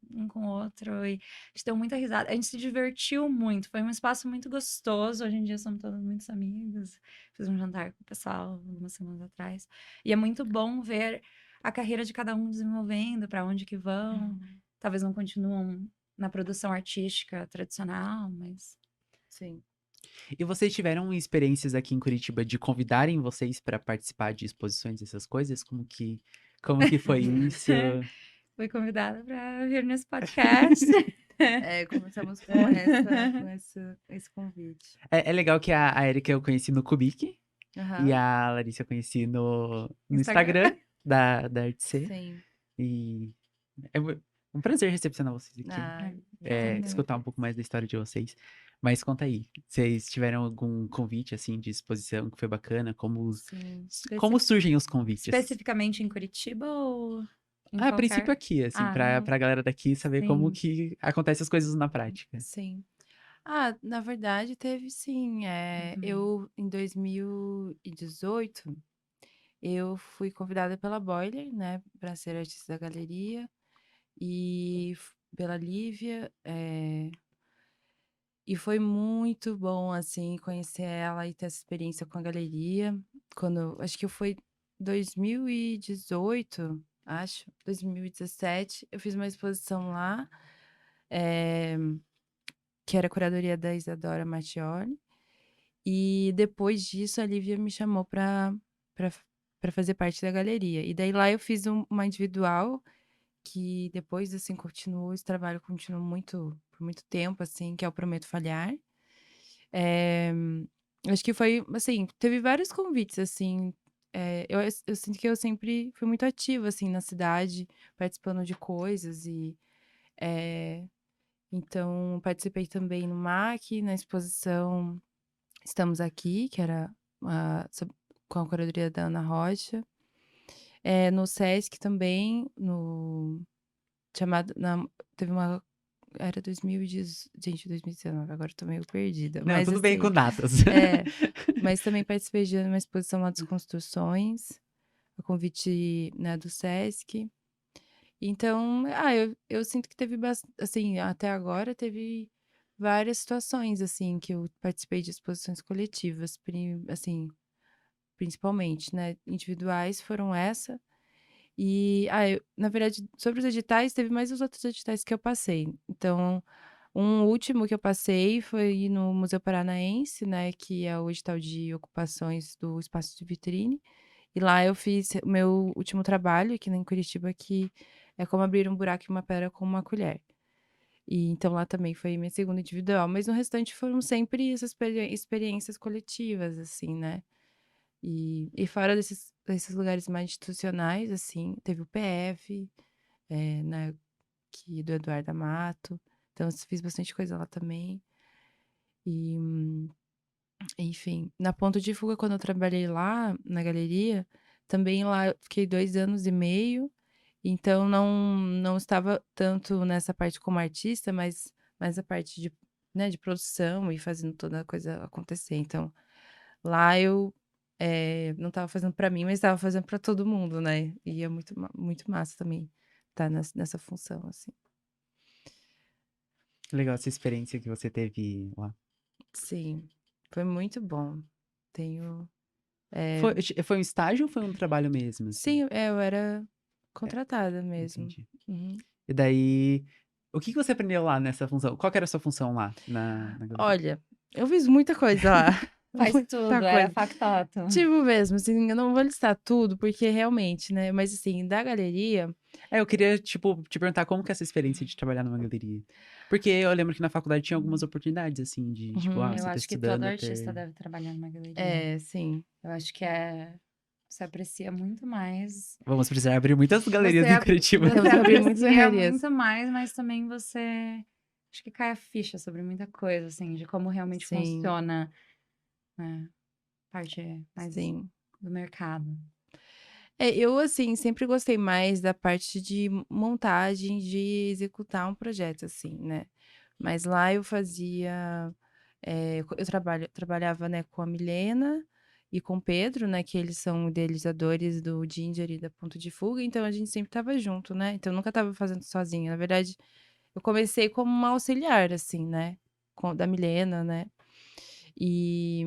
um com o outro, e a gente deu muita risada, a gente se divertiu muito, foi um espaço muito gostoso, hoje em dia somos todos muitos amigos, fiz um jantar com o pessoal algumas semanas atrás, e é muito bom ver a carreira de cada um desenvolvendo, para onde que vão, talvez não continuam na produção artística tradicional, mas... Sim. E vocês tiveram experiências aqui em Curitiba de convidarem vocês para participar de exposições, essas coisas? Como que foi isso? Fui convidada para vir nesse podcast. É, começamos com esse convite. É legal que a Erika eu conheci no Kubik e Aham. a Larissa eu conheci no Instagram. Instagram da Artc. Sim. E é um prazer recepcionar vocês aqui. Ah, Obrigada. Escutar um pouco mais da história de vocês. Mas conta aí, vocês tiveram algum convite, assim, de exposição que foi bacana? sim. Como surgem os convites? Especificamente em Curitiba ou em A princípio qualquer... aqui, assim, Ah, pra galera daqui saber como sim. que acontecem as coisas na prática. Sim. Ah, na verdade teve sim. Uhum. Eu, em 2018, eu fui convidada pela Boiler, né, para ser artista da galeria, e pela Lívia, e foi muito bom, assim, conhecer ela e ter essa experiência com a galeria. Acho que foi 2018, acho, 2017, eu fiz uma exposição lá, eh, que era a curadoria da Isadora Mattioli. E depois disso, a Lívia me chamou pra pra fazer parte da galeria. E daí lá eu fiz uma individual, que depois, assim, continuou esse trabalho continuou por muito tempo, assim, que é o Prometo Falhar. Eh, Acho que foi, assim, teve vários convites, assim, eu sinto que eu sempre fui muito ativa, assim, na cidade, participando de coisas eh, então participei também no MAC, na exposição Estamos Aqui, que era com a curadoria da Ana Rocha. No Sesc também, no chamado na teve uma era 2010 gente, 2019, agora eu tô meio perdida, Não, mas tudo bem com assim datas. é, mas também participei de uma exposição lá dos Construções, a convite, né, do Sesc. Então, eu sinto que teve assim, até agora teve várias situações, assim, que eu participei de exposições coletivas, assim, principalmente, né, individuais foram essa. E, na verdade, sobre os editais, teve mais os outros editais que eu passei. Então, um último que eu passei foi no Museu Paranaense, né, que é o edital de ocupações do espaço de vitrine. E lá eu fiz o meu último trabalho aqui em Curitiba, que é como abrir um buraco em uma pedra com uma colher. E então lá também foi minha segunda individual, mas no restante foram sempre essas experiências coletivas, assim, né. E fora desses lugares mais institucionais, assim, teve o PF, né, que do Eduardo Amato, então eu fiz bastante coisa lá também. E, enfim, na Ponto de Fuga, quando eu trabalhei lá na galeria, também lá eu fiquei 2 anos e meio, então não estava tanto nessa parte como artista, mas mais a parte de, né, de produção e fazendo toda a coisa acontecer. Então, lá eu, não estava fazendo pra mim, mas estava fazendo pra todo mundo, né. E é muito massa também estar nessa função, assim. Legal essa experiência que você teve lá. Sim, foi muito bom. Tenho, eh Foi um estágio ou foi um trabalho mesmo, assim? sim, eu era É, contratada mesmo. entendi. Uhum. E daí, o que que você aprendeu lá nessa função? Qual que era a sua função lá na galeria? Olha, eu fiz muita coisa lá, Faz muita tudo, é a coisa. factotum. Tipo mesmo, assim, eu não vou listar tudo, porque realmente, né, mas assim, da galeria Eu queria, tipo, te perguntar como que é essa experiência de trabalhar numa galeria? Porque eu lembro que na faculdade tinha algumas oportunidades, assim, de, tipo, uhum, Eu você tá acho que todo estudando artista até... deve trabalhar numa galeria. sim. Eu acho que você aprecia muito mais. Vamos precisar abrir muitas Você, galerias em Curitiba. você Temos que abrir muitas aprecia galerias. muito mais, mas também acho que cai a ficha sobre muita coisa, assim, de como realmente Sim, funciona, né, a parte mais sim. do mercado. Eu, assim, sempre gostei mais da parte de montagem, de executar um projeto, assim, né. Mas lá eu fazia, eu trabalhava, né, com a Milena e com o Pedro, né, que eles são idealizadores do Ginger e da Ponto de Fuga, então a gente sempre estava junto, né, então eu nunca estava fazendo sozinha. Na verdade, eu comecei como uma auxiliar, assim, né, da Milena, né. E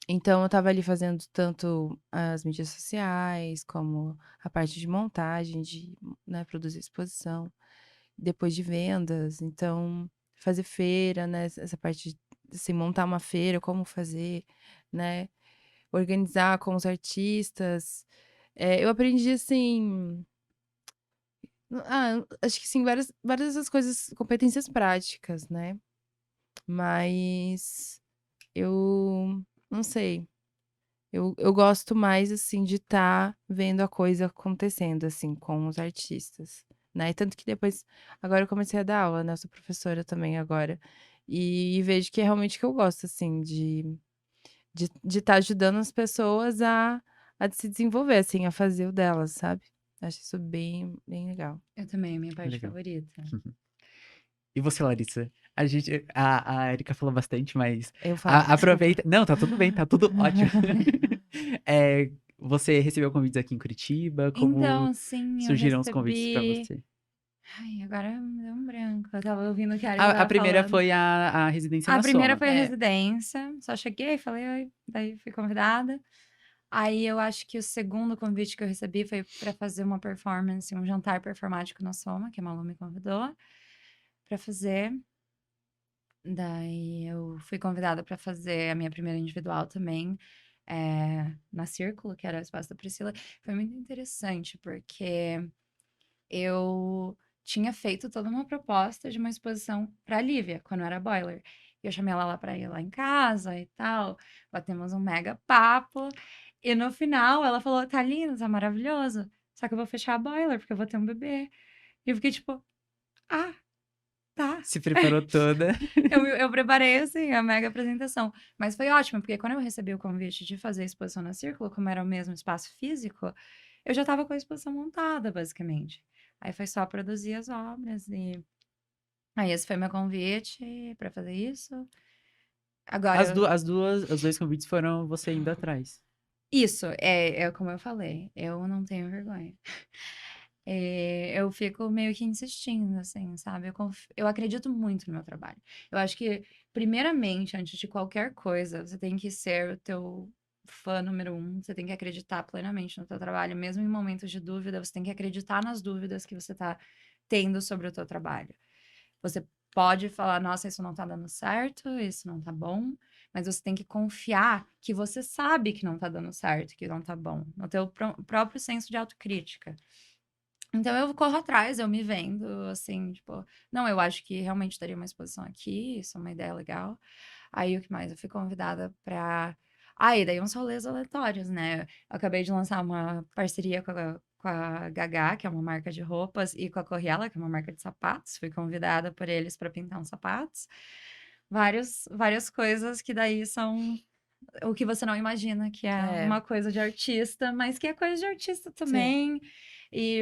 então eu estava ali fazendo tanto as mídias sociais, como a parte de montagem, de, né, produzir exposição, depois de vendas, então fazer feira, né, essa parte de, assim, montar uma feira, como fazer, né, organizar com os artistas. Eu aprendi, assim, acho que sim, várias dessas coisas, competências práticas, né, mas eu não sei. Eu gosto mais, assim, de estar vendo a coisa acontecendo, assim, com os artistas, né, e tanto que depois agora eu comecei a dar aula, né, eu sou professora também agora, e vejo que é realmente que eu gosto, assim, de estar ajudando as pessoas a se desenvolver, assim, a fazer o delas, sabe. Acho isso bem legal. Eu também, a minha parte Legal. favorita. E você, Larissa? A Erika falou bastante, mas Eu falo. aproveita. Não, tá tudo bem, tá tudo ótimo. Você recebeu convites aqui em Curitiba? Como Então, sim, eu surgiram os convites pra recebi. você? Ai, agora me deu um branco. Eu tava ouvindo o que a Erika A tava primeira falando. foi a residência A na primeira Soma. foi a É. residência, só cheguei, falei oi, daí fui convidada. Aí eu acho que o segundo convite que eu recebi foi para fazer uma performance, um jantar performático na Soma, que a Malu me convidou para fazer. Daí eu fui convidada para fazer a minha primeira individual também, na Círculo, que era o espaço da Priscila. Foi muito interessante, porque eu tinha feito toda uma proposta de uma exposição para a Lívia, quando era Boiler. E eu chamei ela lá para ir lá em casa e tal, batemos um mega papo. E no final ela falou: tá lindo, tá maravilhoso. Só que eu vou fechar a Boiler, porque eu vou ter um bebê. E eu fiquei tipo, ah, tá. Se preparou toda. Eu preparei, assim, a mega apresentação. Mas foi ótimo, porque quando eu recebi o convite de fazer a exposição na Círculo, como era o mesmo espaço físico, eu já estava com a exposição montada, basicamente. Aí foi só produzir as obras e aí esse foi meu convite para fazer isso. Agora Os dois convites foram você indo atrás. isso, é como eu falei, eu não tenho vergonha. Eu fico meio que insistindo, assim, sabe? Eu acredito muito no meu trabalho. Eu acho que, primeiramente, antes de qualquer coisa, você tem que ser o teu fã número um, você tem que acreditar plenamente no teu trabalho, mesmo em momentos de dúvida, você tem que acreditar nas dúvidas que você tá tendo sobre o teu trabalho. Você pode falar, nossa, isso não tá dando certo, isso não tá bom, mas você tem que confiar que você sabe que não tá dando certo, que não tá bom, no teu próprio senso de autocrítica. Então eu corro atrás, eu me vendo, assim, tipo, não, eu acho que realmente daria uma exposição aqui, isso é uma ideia legal. Aí o que mais? Eu fui convidada pra. E daí uns rolês aleatórios, né? Eu acabei de lançar uma parceria com a Gagá, que é uma marca de roupas, e com a Corriela, que é uma marca de sapatos. Fui convidada por eles para pintar uns sapatos. Várias coisas que daí são o que você não imagina, que é É, uma coisa de artista, mas que é coisa de artista sim. também. E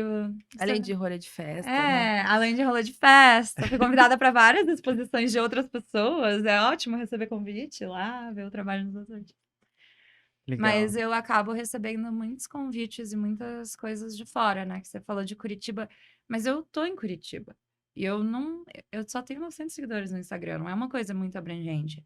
Além de rolê de festa, né? além de rolê de festa, fui convidada para várias exposições de outras pessoas. É ótimo receber convite lá, ver o trabalho dos outros artistas. Mas Legal. eu acabo recebendo muitos convites e muitas coisas de fora, né? Que você falou de Curitiba, mas eu tô em Curitiba. E eu não, eu só tenho 900 seguidores no Instagram, não é uma coisa muito abrangente.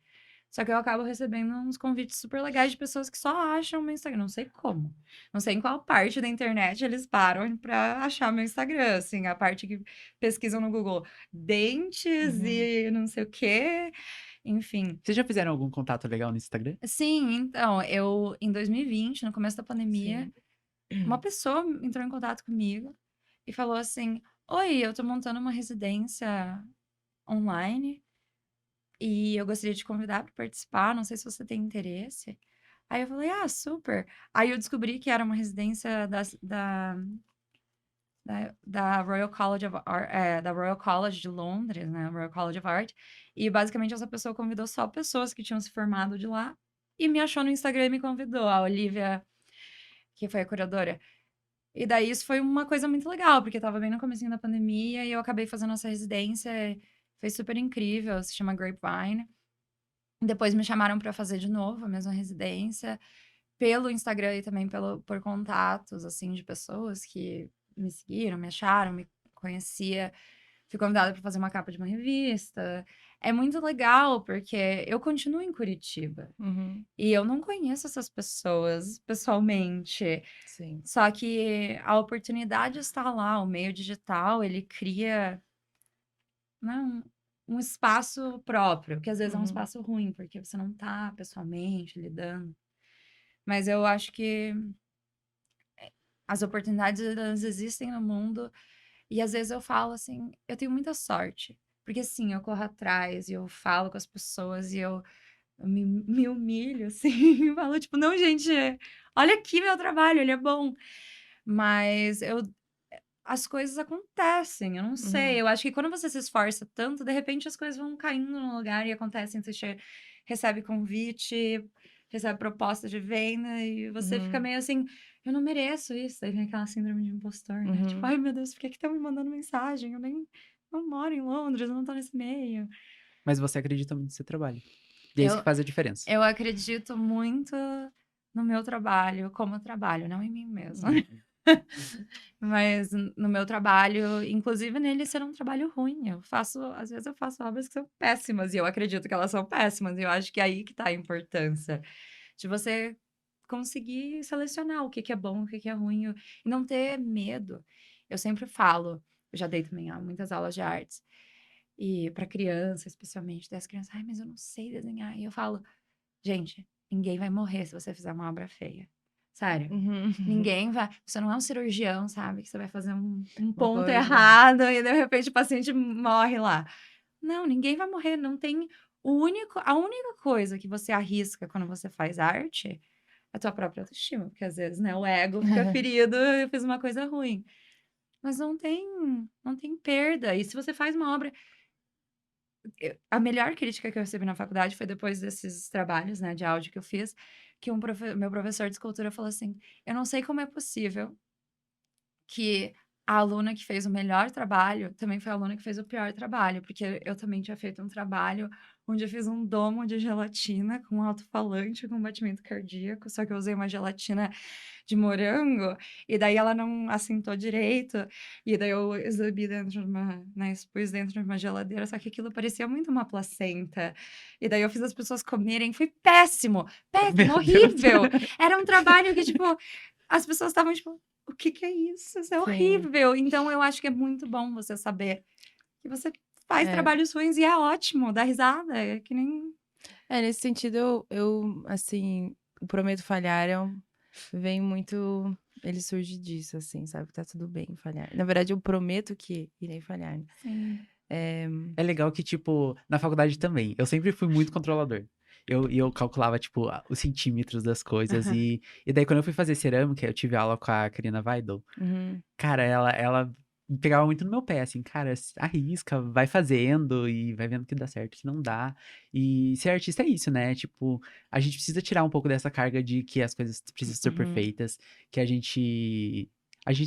Só que eu acabo recebendo uns convites super legais de pessoas que só acham meu Instagram. Não sei como. Não sei em qual parte da internet eles param pra achar meu Instagram. Assim, a parte que pesquisam no Google dentes Uhum. e não sei o quê. Enfim. Vocês já fizeram algum contato legal no Instagram? Sim, então, eu, em 2020, no começo da pandemia, Sim. uma pessoa entrou em contato comigo e falou assim: Oi, eu tô montando uma residência online e eu gostaria de te convidar para participar, não sei se você tem interesse. Aí eu falei: Ah, super. Aí eu descobri que era uma residência da Royal College of Art, da Royal College de Londres, né? Royal College of Art. E basicamente essa pessoa convidou só pessoas que tinham se formado de lá e me achou no Instagram e me convidou, a Olivia, que foi a curadora. E daí isso foi uma coisa muito legal, porque estava bem no comecinho da pandemia e eu acabei fazendo essa residência, foi super incrível, se chama Grapevine. Depois me chamaram para fazer de novo a mesma residência, pelo Instagram e também por contatos, assim, de pessoas que me seguiram, me acharam, me conhecia. Fui convidada para fazer uma capa de uma revista. É muito legal, porque eu continuo em Curitiba Uhum. e eu não conheço essas pessoas pessoalmente. Sim. Só que a oportunidade está lá, o meio digital, ele cria, né, um espaço próprio, que às vezes é um Uhum. espaço ruim, porque você não está pessoalmente lidando. Mas eu acho que as oportunidades, elas existem no mundo. E às vezes eu falo assim, eu tenho muita sorte. Porque assim, eu corro atrás e eu falo com as pessoas e eu me humilho, assim, e falo, tipo, não, gente, olha aqui meu trabalho, ele é bom. Mas as coisas acontecem, eu não sei. Uhum. Eu acho que quando você se esforça tanto, de repente as coisas vão caindo no lugar e acontecem. Você recebe convite, recebe proposta de venda e você fica Uhum. meio assim, eu não mereço isso. Aí vem aquela síndrome de impostor, né? Tipo, Uhum. ai meu Deus, por que que estão me mandando mensagem? Eu nem não moro em Londres, eu não tô nesse meio. Mas você acredita muito no seu trabalho. E é isso que Eu, faz a diferença. eu acredito muito no meu trabalho, como eu trabalho, não em mim mesma. Uhum. Mas no meu trabalho, inclusive nele ser um trabalho ruim. Às vezes eu faço obras que são péssimas, e eu acredito que elas são péssimas, e eu acho que é aí que tá a importância de você conseguir selecionar o que que é bom, o que que é ruim, e não ter medo. Eu sempre falo, eu já dei também muitas aulas de artes, e para criança, especialmente, das crianças, ai, mas eu não sei desenhar. E eu falo, gente, ninguém vai morrer se você fizer uma obra feia. Sério. Uhum. Ninguém vai. Você não é um cirurgião, sabe? Que você vai fazer um Uma ponto coisa. errado e de repente o paciente morre lá. Não, ninguém vai morrer. Não tem. A única coisa que você arrisca quando você faz arte é a tua própria autoestima. Porque às vezes, né, o ego fica ferido e eu fiz uma coisa ruim. Mas não tem perda. E se você faz uma obra. A melhor crítica que eu recebi na faculdade foi depois desses trabalhos, né, de áudio que eu fiz, que meu professor de escultura falou assim: Eu não sei como é possível que a aluna que fez o melhor trabalho também foi a aluna que fez o pior trabalho, porque eu também tinha feito um trabalho onde eu fiz um domo de gelatina com um alto-falante com batimento cardíaco, só que eu usei uma gelatina de morango, e daí ela não assentou direito, e daí eu exibi dentro de uma, né, expus dentro de uma geladeira, só que aquilo parecia muito uma placenta. E daí eu fiz as pessoas comerem, foi péssimo, péssimo, Meu Deus. horrível. Era um trabalho que, tipo, as pessoas estavam tipo, o que que é isso? Isso é Sim. horrível. Então eu acho que é muito bom você saber que você faz É, trabalhos ruins e é ótimo, dá risada, é que nem nesse sentido, assim, o Prometo Falhar vem muito ele surge disso, assim, sabe? Tá tudo bem falhar. Na verdade, eu prometo que irei falhar, né? Sim. É legal que, tipo, na faculdade também, eu sempre fui muito controlador. Eu calculava, tipo, os centímetros das coisas. E daí, quando eu fui fazer cerâmica, eu tive aula com a Karina Weidel. Uhum, Cara, ela pegava muito no meu pé, assim, cara, arrisca, vai fazendo e vai vendo que dá certo, que não dá. E ser artista é isso, né? Tipo, a gente precisa tirar um pouco dessa carga de que as coisas precisam ser uhum. perfeitas, que a gente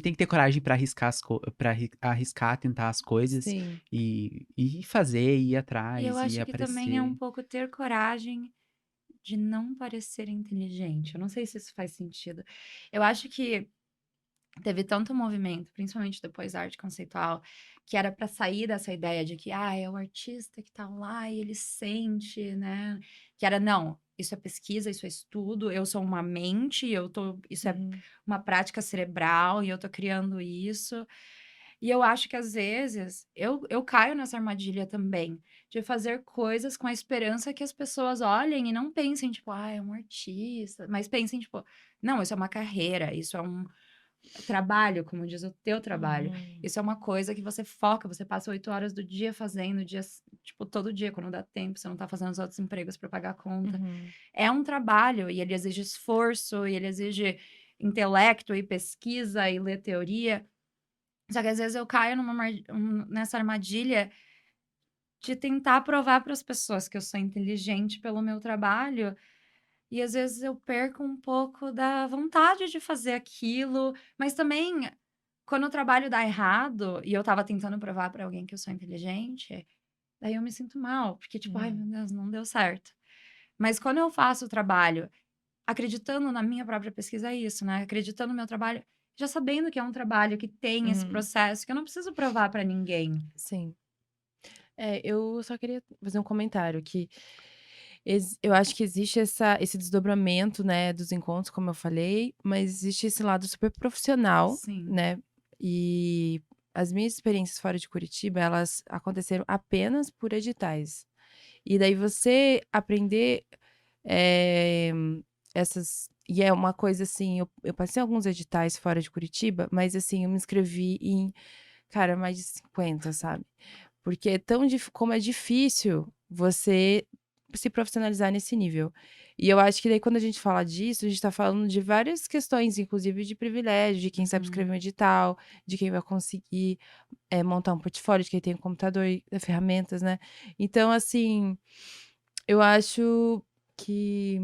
tem que ter coragem pra arriscar para arriscar, tentar as coisas Sim. e fazer, ir E eu atrás e acho que também é um aparecer. pouco ter coragem de não parecer inteligente. Eu não sei se isso faz sentido. Eu acho que teve tanto movimento, principalmente depois da arte conceitual, que era para sair dessa ideia de que é o artista que tá lá e ele sente, né? Que era, não, isso é pesquisa, isso é estudo, eu sou uma mente, isso é Uhum, uma prática cerebral e eu tô criando isso. E eu acho que às vezes eu caio nessa armadilha também, de fazer coisas com a esperança que as pessoas olhem e não pensem, tipo, é um artista, mas pensem, tipo, não, isso é uma carreira, isso é um trabalho, como diz o teu trabalho. uhum, Isso é uma coisa que você foca, você passa 8 horas do dia fazendo, tipo, todo dia, quando dá tempo, você não tá fazendo os outros empregos para pagar a conta. uhum. É um trabalho e ele exige esforço, e ele exige intelecto e pesquisa e ler teoria. Só que às vezes eu caio nessa armadilha de tentar provar para as pessoas que eu sou inteligente pelo meu trabalho, e às vezes eu perco um pouco da vontade de fazer aquilo, mas também quando o trabalho dá errado e eu estava tentando provar para alguém que eu sou inteligente, daí eu me sinto mal, porque tipo, ai Uhum. meu Deus, não deu certo. Mas quando eu faço o trabalho acreditando na minha própria pesquisa, é isso, né? Acreditando no meu trabalho, já sabendo que é um trabalho que tem esse Uhum. processo, que eu não preciso provar para ninguém. Sim. Eu só queria fazer um comentário que eu acho que existe esse desdobramento, né, dos encontros, como eu falei, mas existe esse lado super profissional, Sim. né, e as minhas experiências fora de Curitiba, elas aconteceram apenas por editais. E daí você aprender, eh, e é uma coisa assim, eu passei alguns editais fora de Curitiba, mas assim, eu me inscrevi em, cara, mais de 50, sabe. Porque é tão como é difícil você se profissionalizar nesse nível. E eu acho que daí quando a gente fala disso, a gente tá falando de várias questões, inclusive de privilégio, de quem sabe Uhum. escrever um edital, de quem vai conseguir, montar um portfólio, de quem tem um computador e ferramentas, né. Então assim, eu acho que,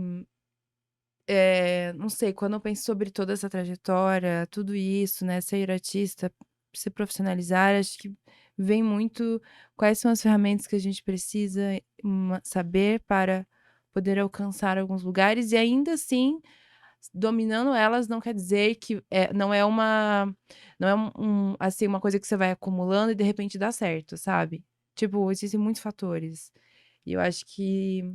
não sei, quando eu penso sobre toda essa trajetória, tudo isso, né, ser artista, se profissionalizar, acho que vem muito quais são as ferramentas que a gente precisa, saber para poder alcançar alguns lugares e ainda assim, dominando elas não quer dizer que, não é assim, uma coisa que você vai acumulando e de repente dá certo, sabe. Tipo, existem muitos fatores. E eu acho que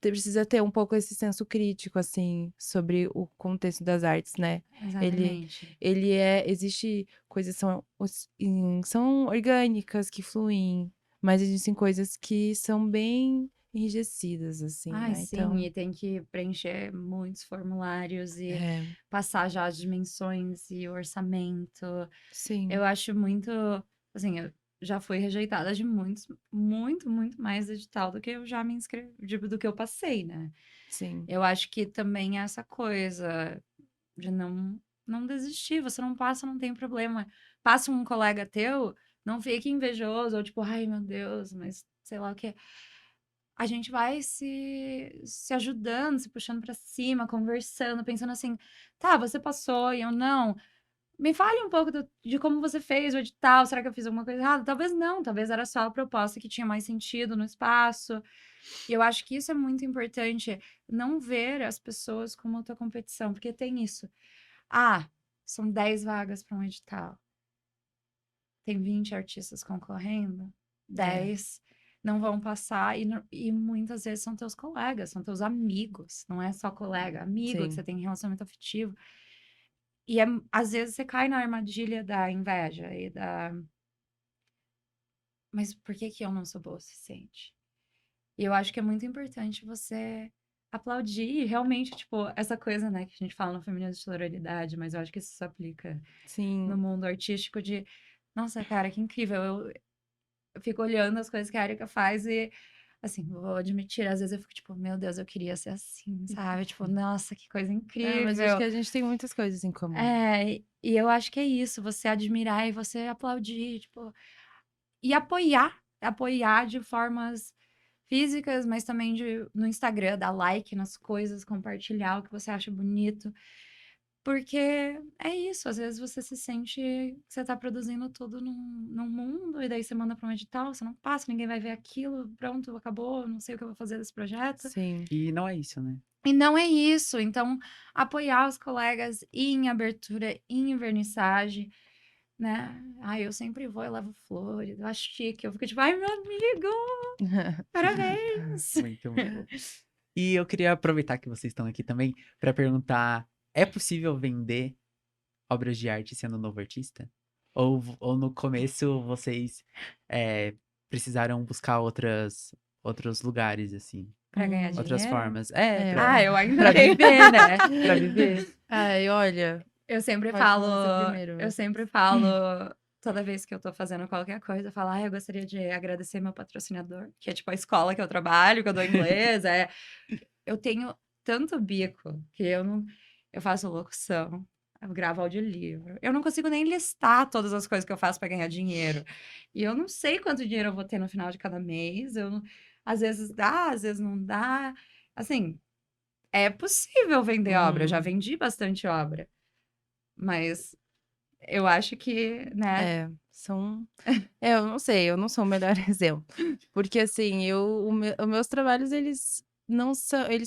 precisa ter um pouco esse senso crítico, assim, sobre o contexto das artes, né. Ele Exatamente. existe coisas que são orgânicas, que fluem, mas existem coisas que são bem enrijecidas, assim, Ai, né, sim, então e tem que preencher muitos formulários e é, passar já as dimensões e o orçamento. Eu sim, acho muito, assim, eu já fui rejeitada de muitos, muito, muito mais edital do que eu já me inscrevi, do que eu passei, né? sim. Eu acho que também é essa coisa de não desistir. Você não passa, não tem problema. Passa um colega teu, não fique invejoso ou tipo, ai meu Deus, mas sei lá o quê. A gente vai se ajudando, se puxando pra cima, conversando, pensando assim: "Tá, você passou e eu não. Me fale um pouco de como você fez o edital. Será que eu fiz alguma coisa errada?" Talvez não, talvez era só a proposta que tinha mais sentido no espaço. E eu acho que isso é muito importante, não ver as pessoas como outra competição, porque tem isso. Ah, são 10 vagas para um edital. Tem 20 artistas concorrendo, É, 10 não vão passar e muitas vezes são teus colegas, são teus amigos, não é só colega, amigo que sim. você tem relacionamento afetivo. E às vezes você cai na armadilha da inveja e da, mas por que que eu não sou boa o suficiente? E eu acho que é muito importante você aplaudir, realmente, tipo, essa coisa, né, que a gente fala no feminino de sororidade, mas eu acho que isso se aplica no Sim. mundo artístico de, nossa, cara, que incrível. Eu fico olhando as coisas que a Erika faz e, assim, vou admitir, às vezes eu fico tipo, meu Deus, eu queria ser assim, sabe? Tipo, nossa, que coisa Mas acho que incrível. a gente tem muitas coisas em comum. E eu acho que é isso, você admirar e você aplaudir, tipo, e apoiar de formas físicas, mas também no Instagram, dar like nas coisas, compartilhar o que você acha bonito. Porque é isso, às vezes você se sente que você tá produzindo tudo num mundo, e daí você manda pra um edital, você não passa, ninguém vai ver aquilo, pronto, acabou, não sei o que eu vou fazer desse projeto. Sim. E não é isso, né? E não é isso. Então, apoiar os colegas em abertura, em vernissagem, né? Ai, eu sempre vou e levo flores, eu acho chique, eu fico tipo, ai, meu amigo, parabéns! Muito bom. E eu queria aproveitar que vocês estão aqui também para perguntar: é possível vender obras de arte sendo novo artista? Ou no começo vocês precisaram buscar outros lugares, assim, Pra ganhar outras dinheiro? formas? Eu ainda Pra bem. viver, né? Pra viver. Ai, olha, Eu sempre pode falo, falar você primeiro. eu sempre falo, toda vez que eu tô fazendo qualquer coisa, eu falo, eu gostaria de agradecer meu patrocinador, que é tipo a escola que eu trabalho, que eu dou inglês, eu tenho tanto bico que eu faço locução, eu gravo audiolivro, eu não consigo nem listar todas as coisas que eu faço pra ganhar dinheiro, e eu não sei quanto dinheiro eu vou ter no final de cada mês, às vezes dá, às vezes não dá, assim, é possível vender obra, eu já vendi bastante obra, mas eu acho que, né? Eu não sei, eu não sou o melhor exemplo. Porque, assim, os meus trabalhos, eles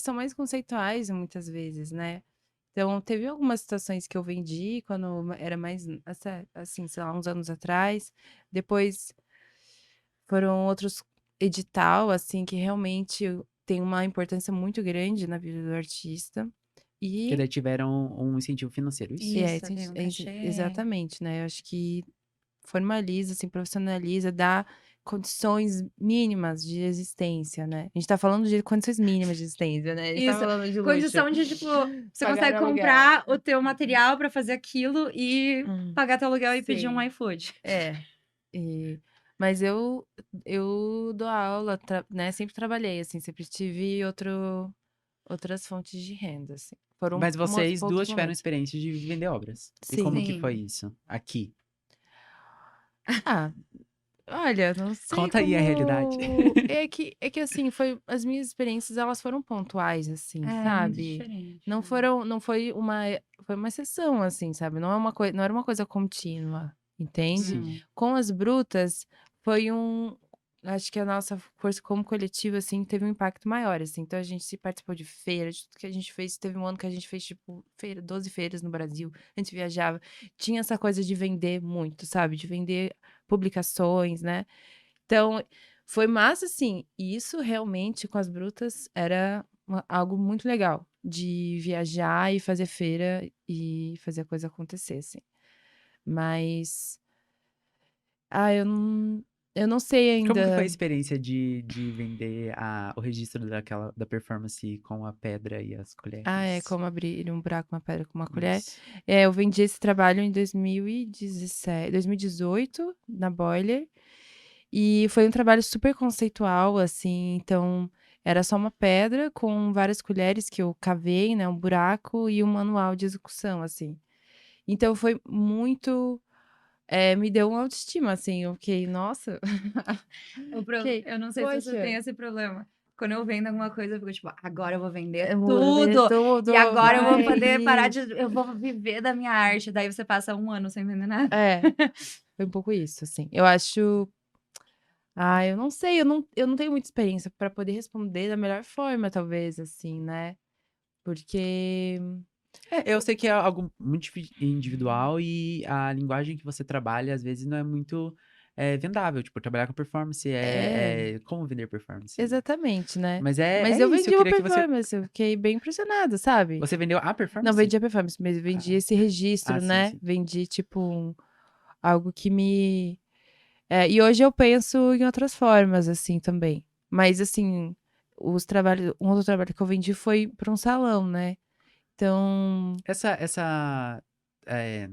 são mais conceituais muitas vezes, né? Então, teve algumas situações que eu vendi quando era mais, assim, sei lá, uns anos atrás. Depois foram outros edital, assim, que realmente tem uma importância muito grande na vida do artista. Que E daí tiveram um incentivo financeiro, isso? Isso, tem um cachê. exatamente, né? Eu acho que formaliza, assim, profissionaliza, dá condições mínimas de existência, né? A gente tá falando de condições mínimas de existência, né? A gente tá Isso, falando de luxo. condição de, tipo, você Pagar consegue aluguel. comprar o teu material pra fazer aquilo e pagar teu aluguel e pedir um Sim. iFood. Mas eu dou aula, né? Sempre trabalhei, assim, sempre tive outras fontes de renda, assim. Foram Mas vocês poucos duas tiveram momentos. experiência de vender obras. E Sim. como que foi Sim. isso aqui? Ah, olha, não sei Conta aí a realidade. É que assim, as minhas experiências, elas foram pontuais, assim, É muito sabe? diferente. Não foi uma exceção, assim, sabe? Não era uma coisa contínua, entende? Sim. Com as brutas, foi acho que a nossa força como coletivo, assim, teve um impacto maior, assim. Então a gente se participou de feira, de tudo que a gente fez. Teve um ano que a gente fez, tipo, 12 feiras no Brasil. A gente viajava. Tinha essa coisa de vender muito, sabe? De vender publicações, né? Então, foi massa, assim. E isso realmente, com as brutas, era algo muito legal. De viajar e fazer feira e fazer a coisa acontecer, assim. Mas, eu não sei Como que foi a ainda. experiência de vender o registro da performance com a pedra e as colheres? Como abrir um buraco, uma pedra com uma colher. Isso. Eu vendi esse trabalho em 2018, na Boiler. E foi um trabalho super conceitual, assim. Então, era só uma pedra com várias colheres que eu cavei, né? Um buraco e um manual de execução, assim. Então, foi muito. Me deu uma autoestima, assim. Eu fiquei, nossa. Fiquei, Eu não sei se você poxa. tem esse problema. Quando eu vendo alguma coisa, eu fico tipo, agora eu vou vender Eu vou vender tudo. tudo, E agora eu vou vai. poder parar de. Eu vou viver da minha arte. Daí você passa um ano sem vender nada. Foi um pouco isso, assim. Eu acho. Eu não sei, eu não tenho muita experiência para poder responder da melhor forma, talvez, assim, né? Porque. Eu sei que é algo muito individual e a linguagem que você trabalha, às vezes, não é muito vendável. Tipo, trabalhar com performance é como vender performance. Exatamente, né? Mas Mas é eu isso, vendi eu uma queria que você... performance, eu fiquei bem impressionada, sabe? Você vendeu a Não performance? vendi a performance, mas vendi esse registro, sim, né? sim. Vendi, tipo, algo que e hoje eu penso em outras formas, assim, também. Mas, assim, um outro trabalho que eu vendi foi para um salão, né? Então, É,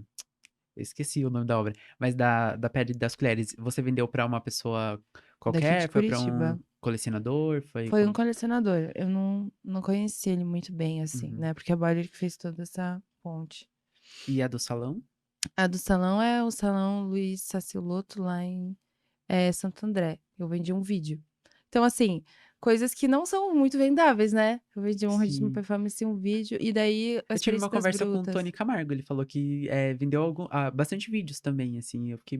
eu esqueci o nome da obra, mas da Pele das Colheres, você vendeu pra uma pessoa daqui de qualquer? Foi pra um Curitiba. colecionador? Foi Foi um como? colecionador. Eu não conheci ele muito bem, assim, Uhum. né? Porque a Bayer que fez toda essa ponte. E a do salão? A do salão é o Salão Luiz Sacilotto, lá em Santo André. Eu vendi um vídeo. Então, assim, coisas que não são muito vendáveis, né? Eu vendi um registro de Sim. performance e um vídeo. E daí, a Eu tive experiência uma das conversa com o brutas. Tony Camargo, ele falou que vendeu bastante vídeos também, assim, eu fiquei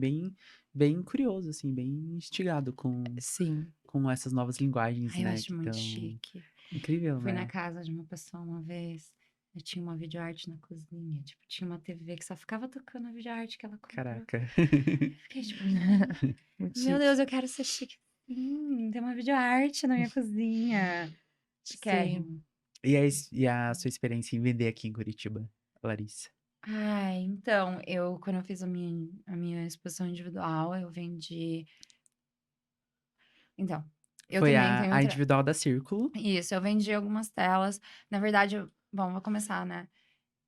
bem curioso, assim, bem instigado Sim. com essas novas linguagens, Ai, eu né, acho que muito estão chique. incrível, Fui na né? casa de uma pessoa uma vez, eu tinha uma videoarte na cozinha, tipo, tinha uma TV que só ficava tocando a videoarte que ela comprou. Caraca. Fiquei tipo, Muito meu Deus, chique. eu quero ser chique assim, ter uma videoarte na minha cozinha. Sim. Chiquérrimo. E a sua experiência em vender aqui em Curitiba, Larissa? Ai, então, quando eu fiz a minha exposição individual, eu vendi. Então, eu Foi também a, tenho a individual da Círculo. isso, eu vendi algumas telas. Na verdade, bom, vou começar, né?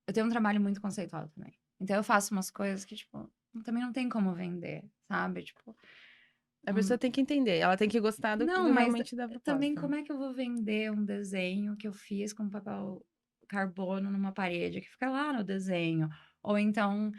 Eu tenho um trabalho muito conceitual também. Então, eu faço umas coisas que, tipo, também não tem como vender, sabe? Tipo, A um- pessoa tem que entender, ela tem que gostar não, do mas realmente da também proposta, né? como é que eu vou vender um desenho que eu fiz com papel carbono numa parede que fica lá no desenho? Ou então,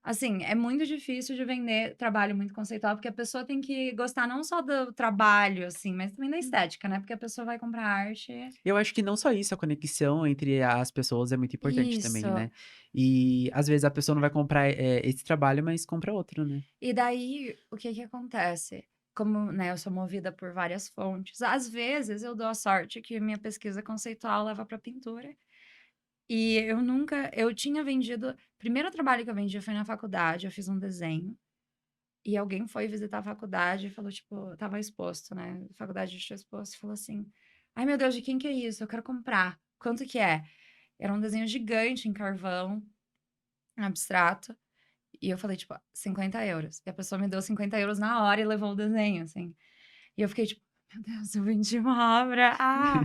assim, é muito difícil de vender trabalho muito conceitual, porque a pessoa tem que gostar não só do trabalho, assim, mas também da estética, né? Porque a pessoa vai comprar arte. Eu acho que não só isso, a conexão entre as pessoas é muito importante também, Isso. né? E às vezes a pessoa não vai comprar esse trabalho, mas compra outro, né? E daí, o que que acontece? Como, né, eu sou movida por várias fontes, às vezes eu dou a sorte que minha pesquisa conceitual leva para pintura. E eu tinha vendido, primeiro trabalho que eu vendi foi na faculdade, eu fiz um desenho. E alguém foi visitar a faculdade e falou, tipo, tava exposto, né? A faculdade deixou exposto e falou assim: Ai, meu Deus, de quem que é isso? Eu quero comprar. Quanto que é? Era um desenho gigante em carvão, abstrato. E eu falei, tipo, 50 euros. E a pessoa me deu 50 euros na hora e levou o desenho, assim. E eu fiquei, tipo, meu Deus, eu vendi uma obra. Ah!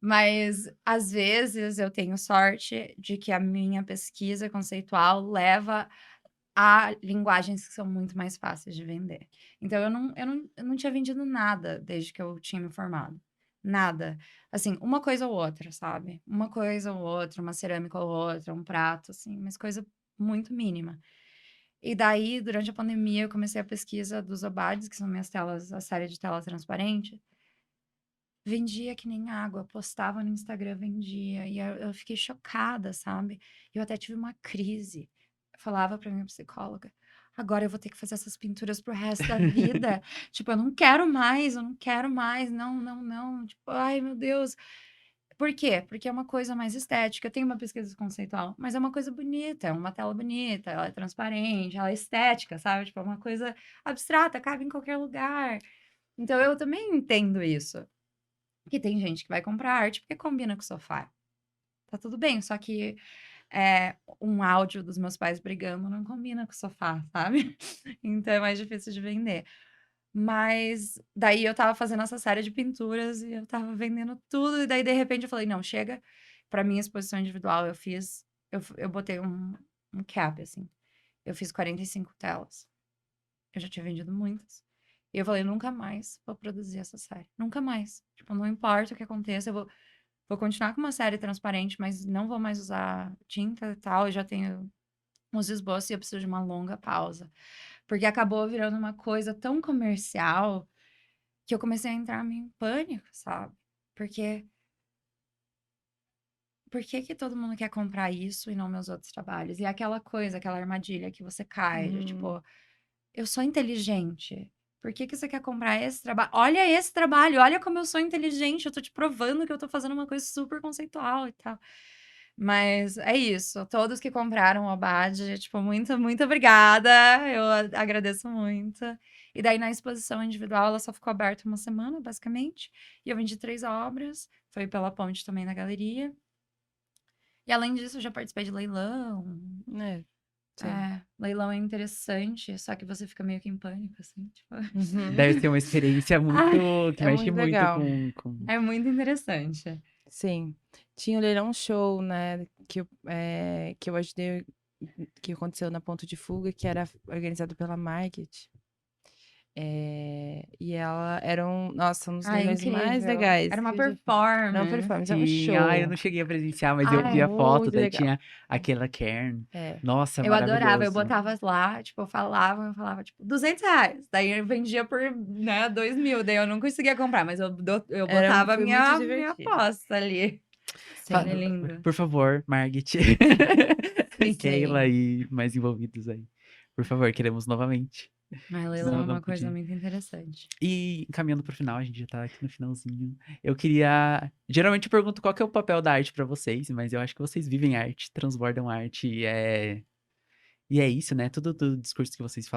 Mas, às vezes, eu tenho sorte de que a minha pesquisa conceitual leva a linguagens que são muito mais fáceis de vender. Então eu não tinha vendido nada desde que eu tinha me formado. Nada. Assim, uma coisa ou outra, sabe? Uma coisa ou outra, uma cerâmica ou outra, um prato, assim, mas coisa muito mínima. E daí, durante a pandemia, eu comecei a pesquisa dos Obades, que são minhas telas, a série de tela transparente. Vendia que nem água, postava no Instagram, vendia. E eu fiquei chocada, sabe? Eu até tive uma crise. Eu falava pra minha psicóloga: agora eu vou ter que fazer essas pinturas pro resto da vida. Tipo, eu não quero mais, eu não quero mais. Não, não, não. Tipo, ai, meu Deus. Por quê? Porque é uma coisa mais estética. Eu tenho uma pesquisa conceitual, mas é uma coisa bonita, é uma tela bonita, ela é transparente, ela é estética, sabe? Tipo, é uma coisa abstrata, cabe em qualquer lugar. Então eu também entendo isso. Que tem gente que vai comprar arte porque combina com o sofá. Tá tudo bem, só que um áudio dos meus pais brigando não combina com o sofá, sabe? Então é mais difícil de vender. Mas daí eu estava fazendo essa série de pinturas e eu estava vendendo tudo, e daí de repente eu falei: não, chega. Para minha exposição individual, eu botei um cap, assim. Eu fiz 45 telas. Eu já tinha vendido muitas. E eu falei: nunca mais vou produzir essa série. Nunca mais. Tipo, não importa o que aconteça, eu vou continuar com uma série transparente, mas não vou mais usar tinta e tal. Eu já tenho uns esboços e eu preciso de uma longa pausa. Porque acabou virando uma coisa tão comercial que eu comecei a entrar meio em pânico, sabe? Porque por que que todo mundo quer comprar isso e não meus outros trabalhos? E é aquela coisa, aquela armadilha que você cai, de, Uhum. tipo, eu sou inteligente. Por que que você quer comprar esse trabalho? Olha esse trabalho, olha como eu sou inteligente, eu tô te provando que eu tô fazendo uma coisa super conceitual e tal. Mas é isso, todos que compraram o Abad, tipo, muito, muito obrigada, eu agradeço muito. E daí na exposição individual ela só ficou aberta uma semana, basicamente, e eu vendi 3 obras, foi pela ponte também na galeria. E além disso, eu já participei de leilão, É. Sim. Leilão é interessante, só que você fica meio que em pânico, assim, tipo. Uhum. Deve ser uma experiência Ai, muito que É mexe muito muito legal. com... é muito interessante. Sim. Tinha o Leilão Show, né, que eu ajudei, que aconteceu na Ponto de Fuga, que era organizado pela Market. E ela era nossa, um dos Ai, leilões mais incrível. legais Era uma que eu já fiz. Não performance. performance, é um Sim, eu show. não cheguei a presenciar, mas eu É vi Ai, a foto, muito daí legal. tinha aquela Kern. É. Nossa, eu adorava, eu maravilhoso. botava lá, tipo, eu falava, tipo, R$ 200. Daí eu vendia por, né, 2.000, daí eu não conseguia comprar, mas eu botava a Foi muito minha divertido. aposta ali. Fa- Sim, Ele é lindo. Por favor, Margit, Sim. Keila e mais envolvidos aí. Por favor, queremos novamente. Mas leilão é Senão não uma coisa podia. muito interessante. E encaminhando pro final, a gente já tá aqui no finalzinho. Eu queria. Geralmente eu pergunto qual que é o papel da arte pra vocês, mas eu acho que vocês vivem arte, transbordam arte e é isso, né? Tudo do discurso que vocês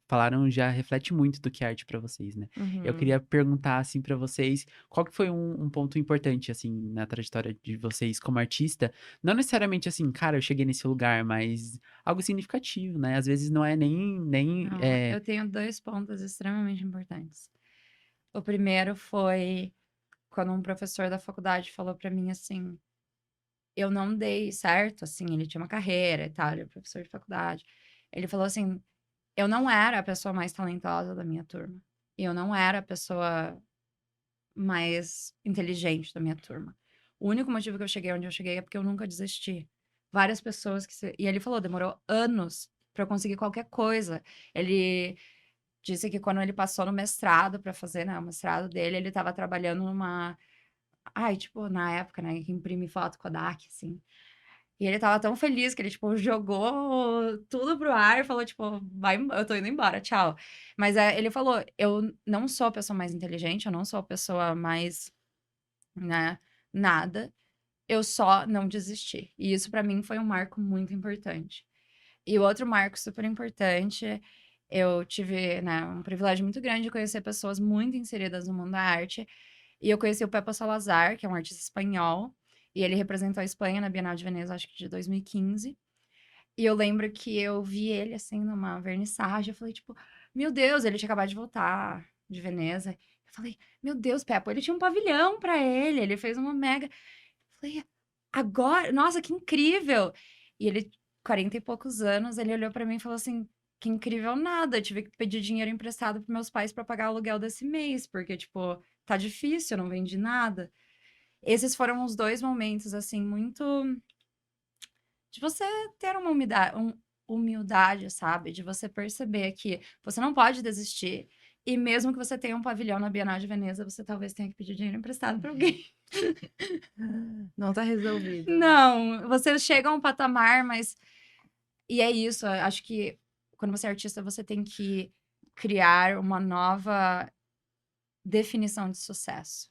falaram já reflete muito do que é arte pra vocês, né? Eu Uhum. queria perguntar, assim, pra vocês, qual que foi um ponto importante, assim, na trajetória de vocês como artista? Não necessariamente assim, cara, eu cheguei nesse lugar, mas algo significativo, né? Às vezes não é nem Não, eu tenho 2 pontos extremamente importantes. O primeiro foi quando um professor da faculdade falou pra mim assim, eu não dei certo, assim, ele tinha uma carreira e tal, ele é professor de faculdade. Ele falou assim, eu não era a pessoa mais talentosa da minha turma. E eu não era a pessoa mais inteligente da minha turma. O único motivo que eu cheguei onde eu cheguei é porque eu nunca desisti. Várias pessoas E ele falou, demorou anos pra eu conseguir qualquer coisa. Ele disse que quando ele passou no mestrado pra fazer, né, o mestrado dele, ele estava trabalhando numa. Ai, tipo, na época, né, que imprime foto Kodak, assim. E ele estava tão feliz que ele, tipo, jogou tudo pro ar e falou, tipo, vai, eu tô indo embora, tchau. Mas ele falou, eu não sou a pessoa mais inteligente, eu não sou a pessoa mais, né, nada. Eu só não desisti. E isso pra mim foi um marco muito importante. E o outro marco super importante, eu tive, né, um privilégio muito grande de conhecer pessoas muito inseridas no mundo da arte. E eu conheci o Pepo Salazar, que é um artista espanhol, e ele representou a Espanha na Bienal de Veneza, acho que de 2015. E eu lembro que eu vi ele, assim, numa vernissagem, eu falei, tipo, meu Deus, ele tinha acabado de voltar de Veneza. Eu falei, meu Deus, Pepo, ele tinha um pavilhão pra ele fez uma mega. Eu falei, agora, nossa, que incrível! E ele, 40 e poucos anos, ele olhou pra mim e falou assim, que incrível nada, eu tive que pedir dinheiro emprestado pros meus pais pra pagar o aluguel desse mês, porque, tipo, tá difícil, eu não vendi nada. Esses foram os 2 momentos, assim, muito de você ter uma humildade, sabe, de você perceber que você não pode desistir, e mesmo que você tenha um pavilhão na Bienal de Veneza, você talvez tenha que pedir dinheiro emprestado pra alguém. Não tá resolvido, né? Não, você chega a um patamar, mas e é isso, eu acho que quando você é artista, você tem que criar uma nova definição de sucesso.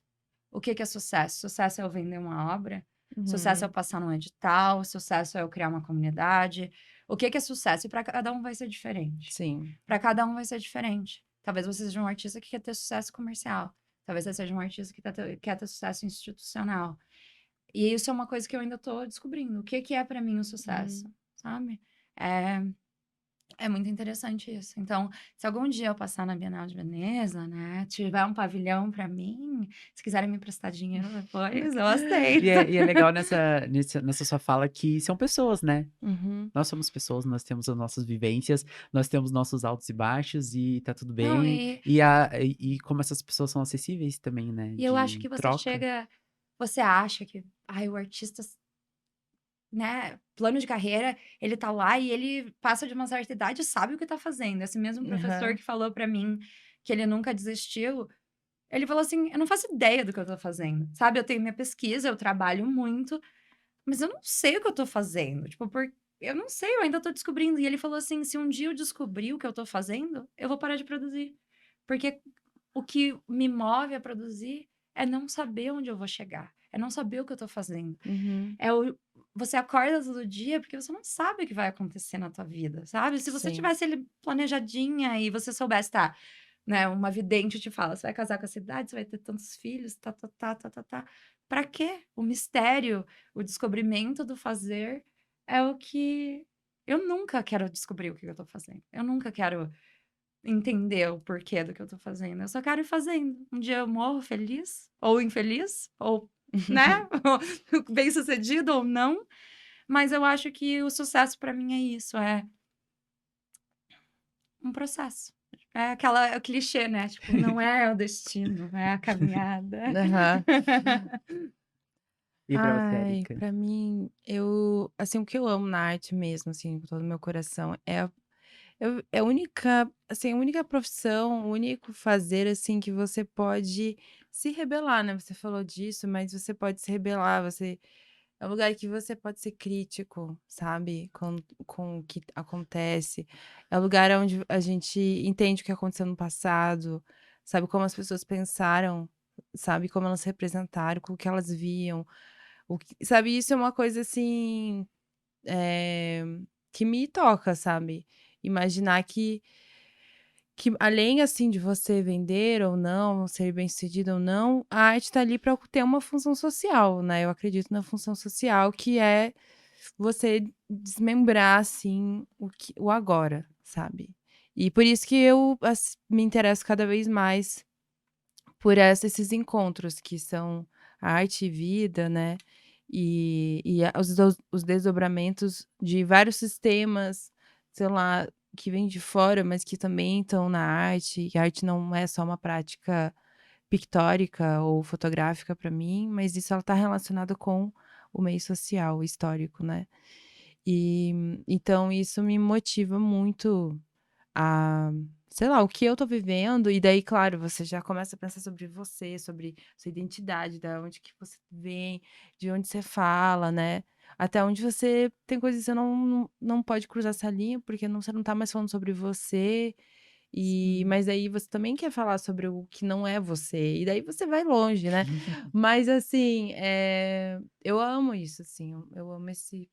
O que que é sucesso? Sucesso é eu vender uma obra? Sucesso é eu Uhum. passar num edital? Sucesso é eu criar uma comunidade? O que que é sucesso? E para cada um vai ser diferente. Sim. Para cada um vai ser diferente. Talvez você seja um artista que quer ter sucesso comercial. Talvez você seja um artista que quer ter sucesso institucional. E isso é uma coisa que eu ainda tô descobrindo. O que que é para mim o sucesso, sabe? É, é muito interessante isso. Então, se algum dia eu passar na Bienal de Veneza, né, tiver um pavilhão para mim, se quiserem me emprestar dinheiro depois, eu aceito. E é legal nessa sua fala que são pessoas, né? Uhum. Nós somos pessoas, nós temos as nossas vivências, nós temos nossos altos e baixos e tá tudo Não, bem. e, E como essas pessoas são acessíveis também, né? e eu acho De que você troca. chega, você acha que, ai, o artista, né, plano de carreira, ele tá lá e ele passa de uma certa idade e sabe o que tá fazendo. Esse mesmo professor Aham. que falou para mim que ele nunca desistiu, ele falou assim: eu não faço ideia do que eu tô fazendo, sabe? Eu tenho minha pesquisa, eu trabalho muito, mas eu não sei o que eu tô fazendo. Tipo, eu não sei, eu ainda tô descobrindo. E ele falou assim: se um dia eu descobrir o que eu tô fazendo, eu vou parar de produzir. Porque o que me move a produzir é não saber onde eu vou chegar, é não saber o que eu tô fazendo. Uhum. Você acorda todo dia porque você não sabe o que vai acontecer na tua vida, sabe? Se você Sim. tivesse ele planejadinha e você soubesse, tá, né, uma vidente te fala, você vai casar com essa idade, você vai ter tantos filhos, tá, tá, tá, tá, tá, tá. Pra quê? O mistério, o descobrimento do fazer é o que Eu nunca quero descobrir o que eu tô fazendo. Eu nunca quero entender o porquê do que eu tô fazendo. Eu só quero ir fazendo. Um dia eu morro feliz ou infeliz, ou, né, bem-sucedido ou não. Mas eu acho que o sucesso pra mim é isso, é um processo. É é o clichê, né? Tipo, não é o destino, é a caminhada. Aham. E pra você, Ai, Erika? pra mim, assim, o que eu amo na arte mesmo, assim, com todo o meu coração, é a única, assim, a única profissão, o único fazer, assim, que você pode se rebelar, né? Você falou disso, mas você pode se rebelar, é um lugar que você pode ser crítico, sabe? Com o que acontece. É um lugar onde a gente entende o que aconteceu no passado, sabe? Como as pessoas pensaram, sabe? Como elas se representaram, o que elas viam. Sabe? Isso é uma coisa assim. eh, que me toca, sabe? Imaginar que além, assim, de você vender ou não, ser bem-sucedido ou não, a arte tá ali para ter uma função social, né. Eu acredito na função social, que é você desmembrar, assim, o agora, sabe. E por isso que eu me interesso cada vez mais por esses encontros que são arte e vida, né, os desdobramentos de vários sistemas, sei lá, que vêm de fora, mas que também estão na arte, e a arte não é só uma prática pictórica ou fotográfica para mim, mas isso ela está relacionada com o meio social, histórico, né. E, então isso me motiva muito a sei lá, o que eu tô vivendo, e daí, claro, você já começa a pensar sobre você, sobre sua identidade, da onde que você vem, de onde você fala, né, até onde você tem coisas que você não pode cruzar essa linha, porque você não tá mais falando sobre você, Sim. mas aí você também quer falar sobre o que não é você, e daí você vai longe, né. Mas assim, eu amo isso, assim, eu amo esse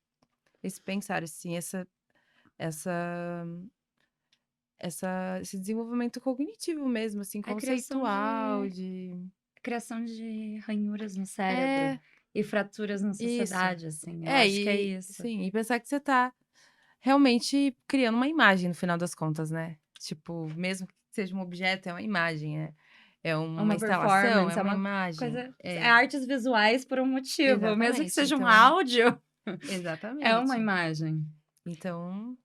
pensar, assim, essa esse desenvolvimento cognitivo mesmo, assim, A conceitual de criação de ranhuras no cérebro é, e fraturas na isso. sociedade, assim, eu acho que é isso. Sim, e pensar que você tá realmente criando uma imagem no final das contas, né. Tipo, mesmo que seja um objeto, é uma imagem, é uma Uma instalação, é performance, é uma uma imagem. coisa é É, artes visuais por um motivo, mesmo que exatamente. seja um Então áudio, é uma exatamente. imagem. Então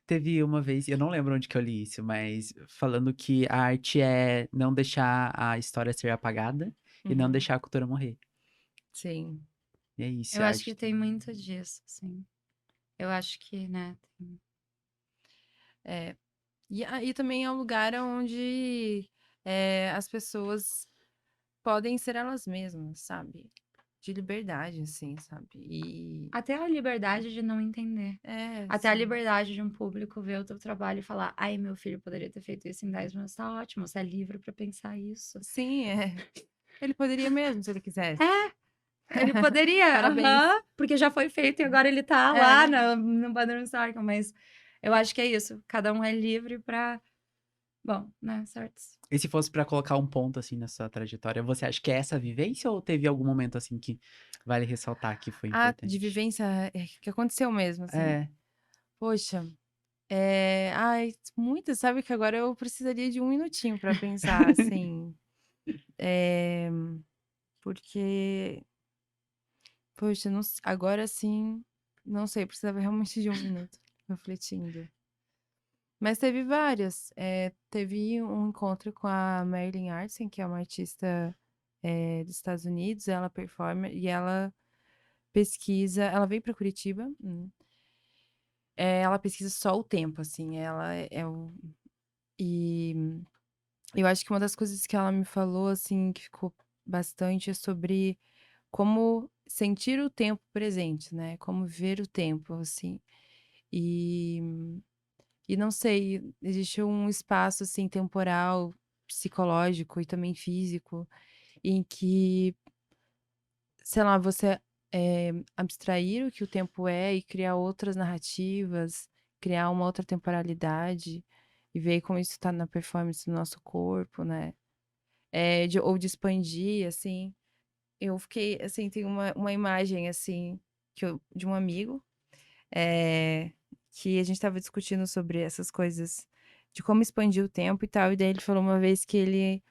Teve uma vez, eu não lembro onde que eu li isso, mas falando que a arte é não deixar a história ser apagada e não uhum, deixar a cultura morrer. sim. E é isso, Eu a acho que arte. tem muito disso, assim. Eu acho que, né, É. E aí também é um lugar onde, as pessoas podem ser elas mesmas, sabe. De liberdade, assim, sabe. até a liberdade de não entender. Até a Sim. liberdade de um público ver o teu trabalho e falar: "Ai, meu filho poderia ter feito isso em 10 minutos", tá ótimo, você é livre pra pensar isso. Sim, é. Ele poderia mesmo, se ele quisesse. É, ele poderia, Parabéns. aham, porque já foi feito e agora ele tá lá É. no padrão histórico, mas eu acho que é isso, cada um é livre pra bom, né, certos E se fosse pra colocar um ponto, assim, na sua trajetória, você acha que é essa vivência ou teve algum momento, assim, que vale ressaltar que foi De importante? vivência, que aconteceu mesmo, assim. É. Poxa, ai, muitas, sabe que agora eu precisaria de um minutinho pra pensar, assim. Eh, porque, poxa, não s agora sim, não sei, precisava realmente de um minuto refletindo. Mas teve várias. Teve um encontro com a Marilyn Artsen, que é uma artista, dos Estados Unidos, ela é performer e ela veio para Curitiba, ela pesquisa só o tempo, assim, ela é o e eu acho que uma das coisas que ela me falou, assim, que ficou bastante é sobre como sentir o tempo presente, né, como ver o tempo, assim. E não sei, existe um espaço, assim, temporal, psicológico e também físico, em que, sei lá, você, abstrair o que o tempo é e criar outras narrativas, criar uma outra temporalidade e ver como isso tá na performance do nosso corpo, né. De expandir, assim. Eu fiquei, assim, tem uma imagem, assim, de um amigo, eh que a gente tava discutindo sobre essas coisas de como expandir o tempo e tal. E daí ele falou uma vez que ele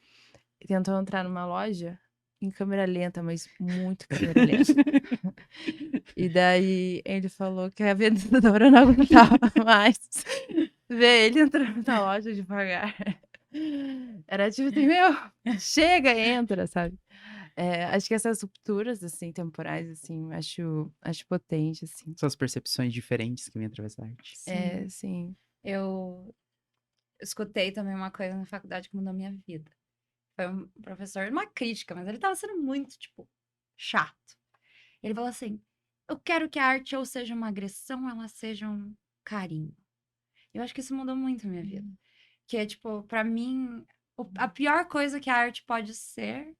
tentou entrar numa loja em câmera lenta, mas muito câmera lenta. E daí ele falou que a vendedora não aguentava mais ver ele entrando na loja devagar. Era tipo assim, meu, chega, entra, sabe? Acho que essas rupturas, assim, temporais, assim, acho potente, assim. Suas percepções diferentes que vêm através da arte. Sim. Sim. Eu escutei também uma coisa na faculdade que mudou minha vida. Foi um professor, uma crítica, mas ele tava sendo muito, tipo, chato. Ele falou assim: eu quero que a arte ou seja uma agressão, ou ela seja um carinho. Eu acho que isso mudou muito a minha vida. Que é, tipo, pra mim, a pior coisa que a arte pode ser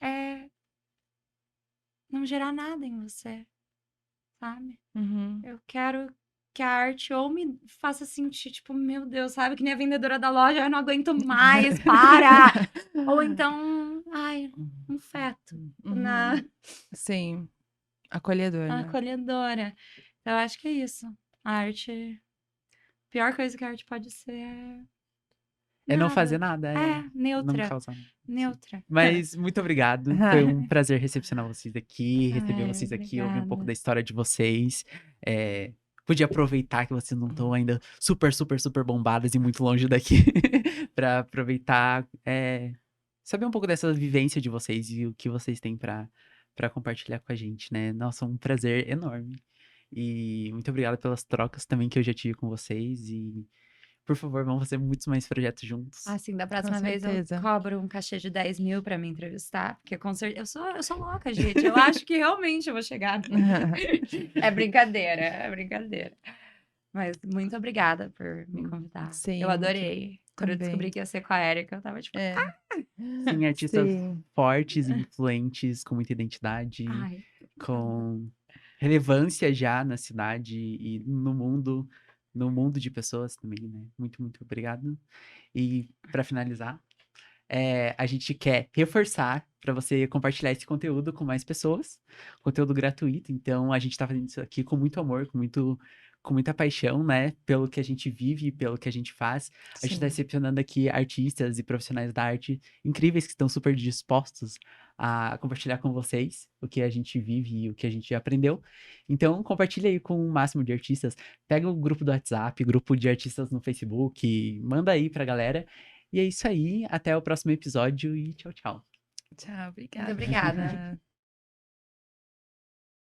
é não gerar nada em você, sabe? Uhum. Eu quero que a arte ou me faça sentir, tipo, meu Deus, sabe? Que nem a vendedora da loja, eu não aguento mais, para! Ou então, ai, um feto na Uhum. Sim. Acolhedor, né? acolhedora. Eu acho que é isso. A arte, a pior coisa que a arte pode ser É não nada. fazer nada, É, não neutra. causar nada. Neutra. Mas muito obrigado. Foi um prazer recepcionar vocês aqui, receber Ai, vocês aqui, ouvir um pouco obrigada. da história de vocês. Pude aproveitar que vocês não estão ainda super, super, super bombadas e muito longe daqui pra aproveitar, saber um pouco dessa vivência de vocês e o que vocês têm pra compartilhar com a gente, né? Nossa, um prazer enorme. E muito obrigado pelas trocas também que eu já tive com vocês. E, por favor, vamos fazer muitos mais projetos juntos. Assim, da próxima vez eu certeza. cobro um cachê de 10 mil pra me entrevistar, porque com certeza eu sou louca, gente. Eu acho que realmente eu vou chegar. É brincadeira, é brincadeira. Mas muito obrigada por me convidar. Sim, Eu adorei. Quando eu também. descobri que ia ser com a Erika, eu tava tipo, Sim, artistas Sim. fortes e influentes, com muita identidade, ai, com relevância já na cidade e no mundo de pessoas também, né? Muito, muito obrigado. E para finalizar, a gente quer reforçar para você compartilhar esse conteúdo com mais pessoas, conteúdo gratuito. Então, a gente está fazendo isso aqui com muito amor, com muita paixão, né? Pelo que a gente vive, pelo que a gente faz. A gente está Sim. recepcionando aqui artistas e profissionais da arte incríveis que estão super dispostos a compartilhar com vocês o que a gente vive e o que a gente aprendeu. Então, compartilha aí com o máximo de artistas. Pega o grupo do WhatsApp, grupo de artistas no Facebook, manda aí pra galera. E é isso aí. Até o próximo episódio e tchau, tchau. Tchau, muito obrigada. obrigada.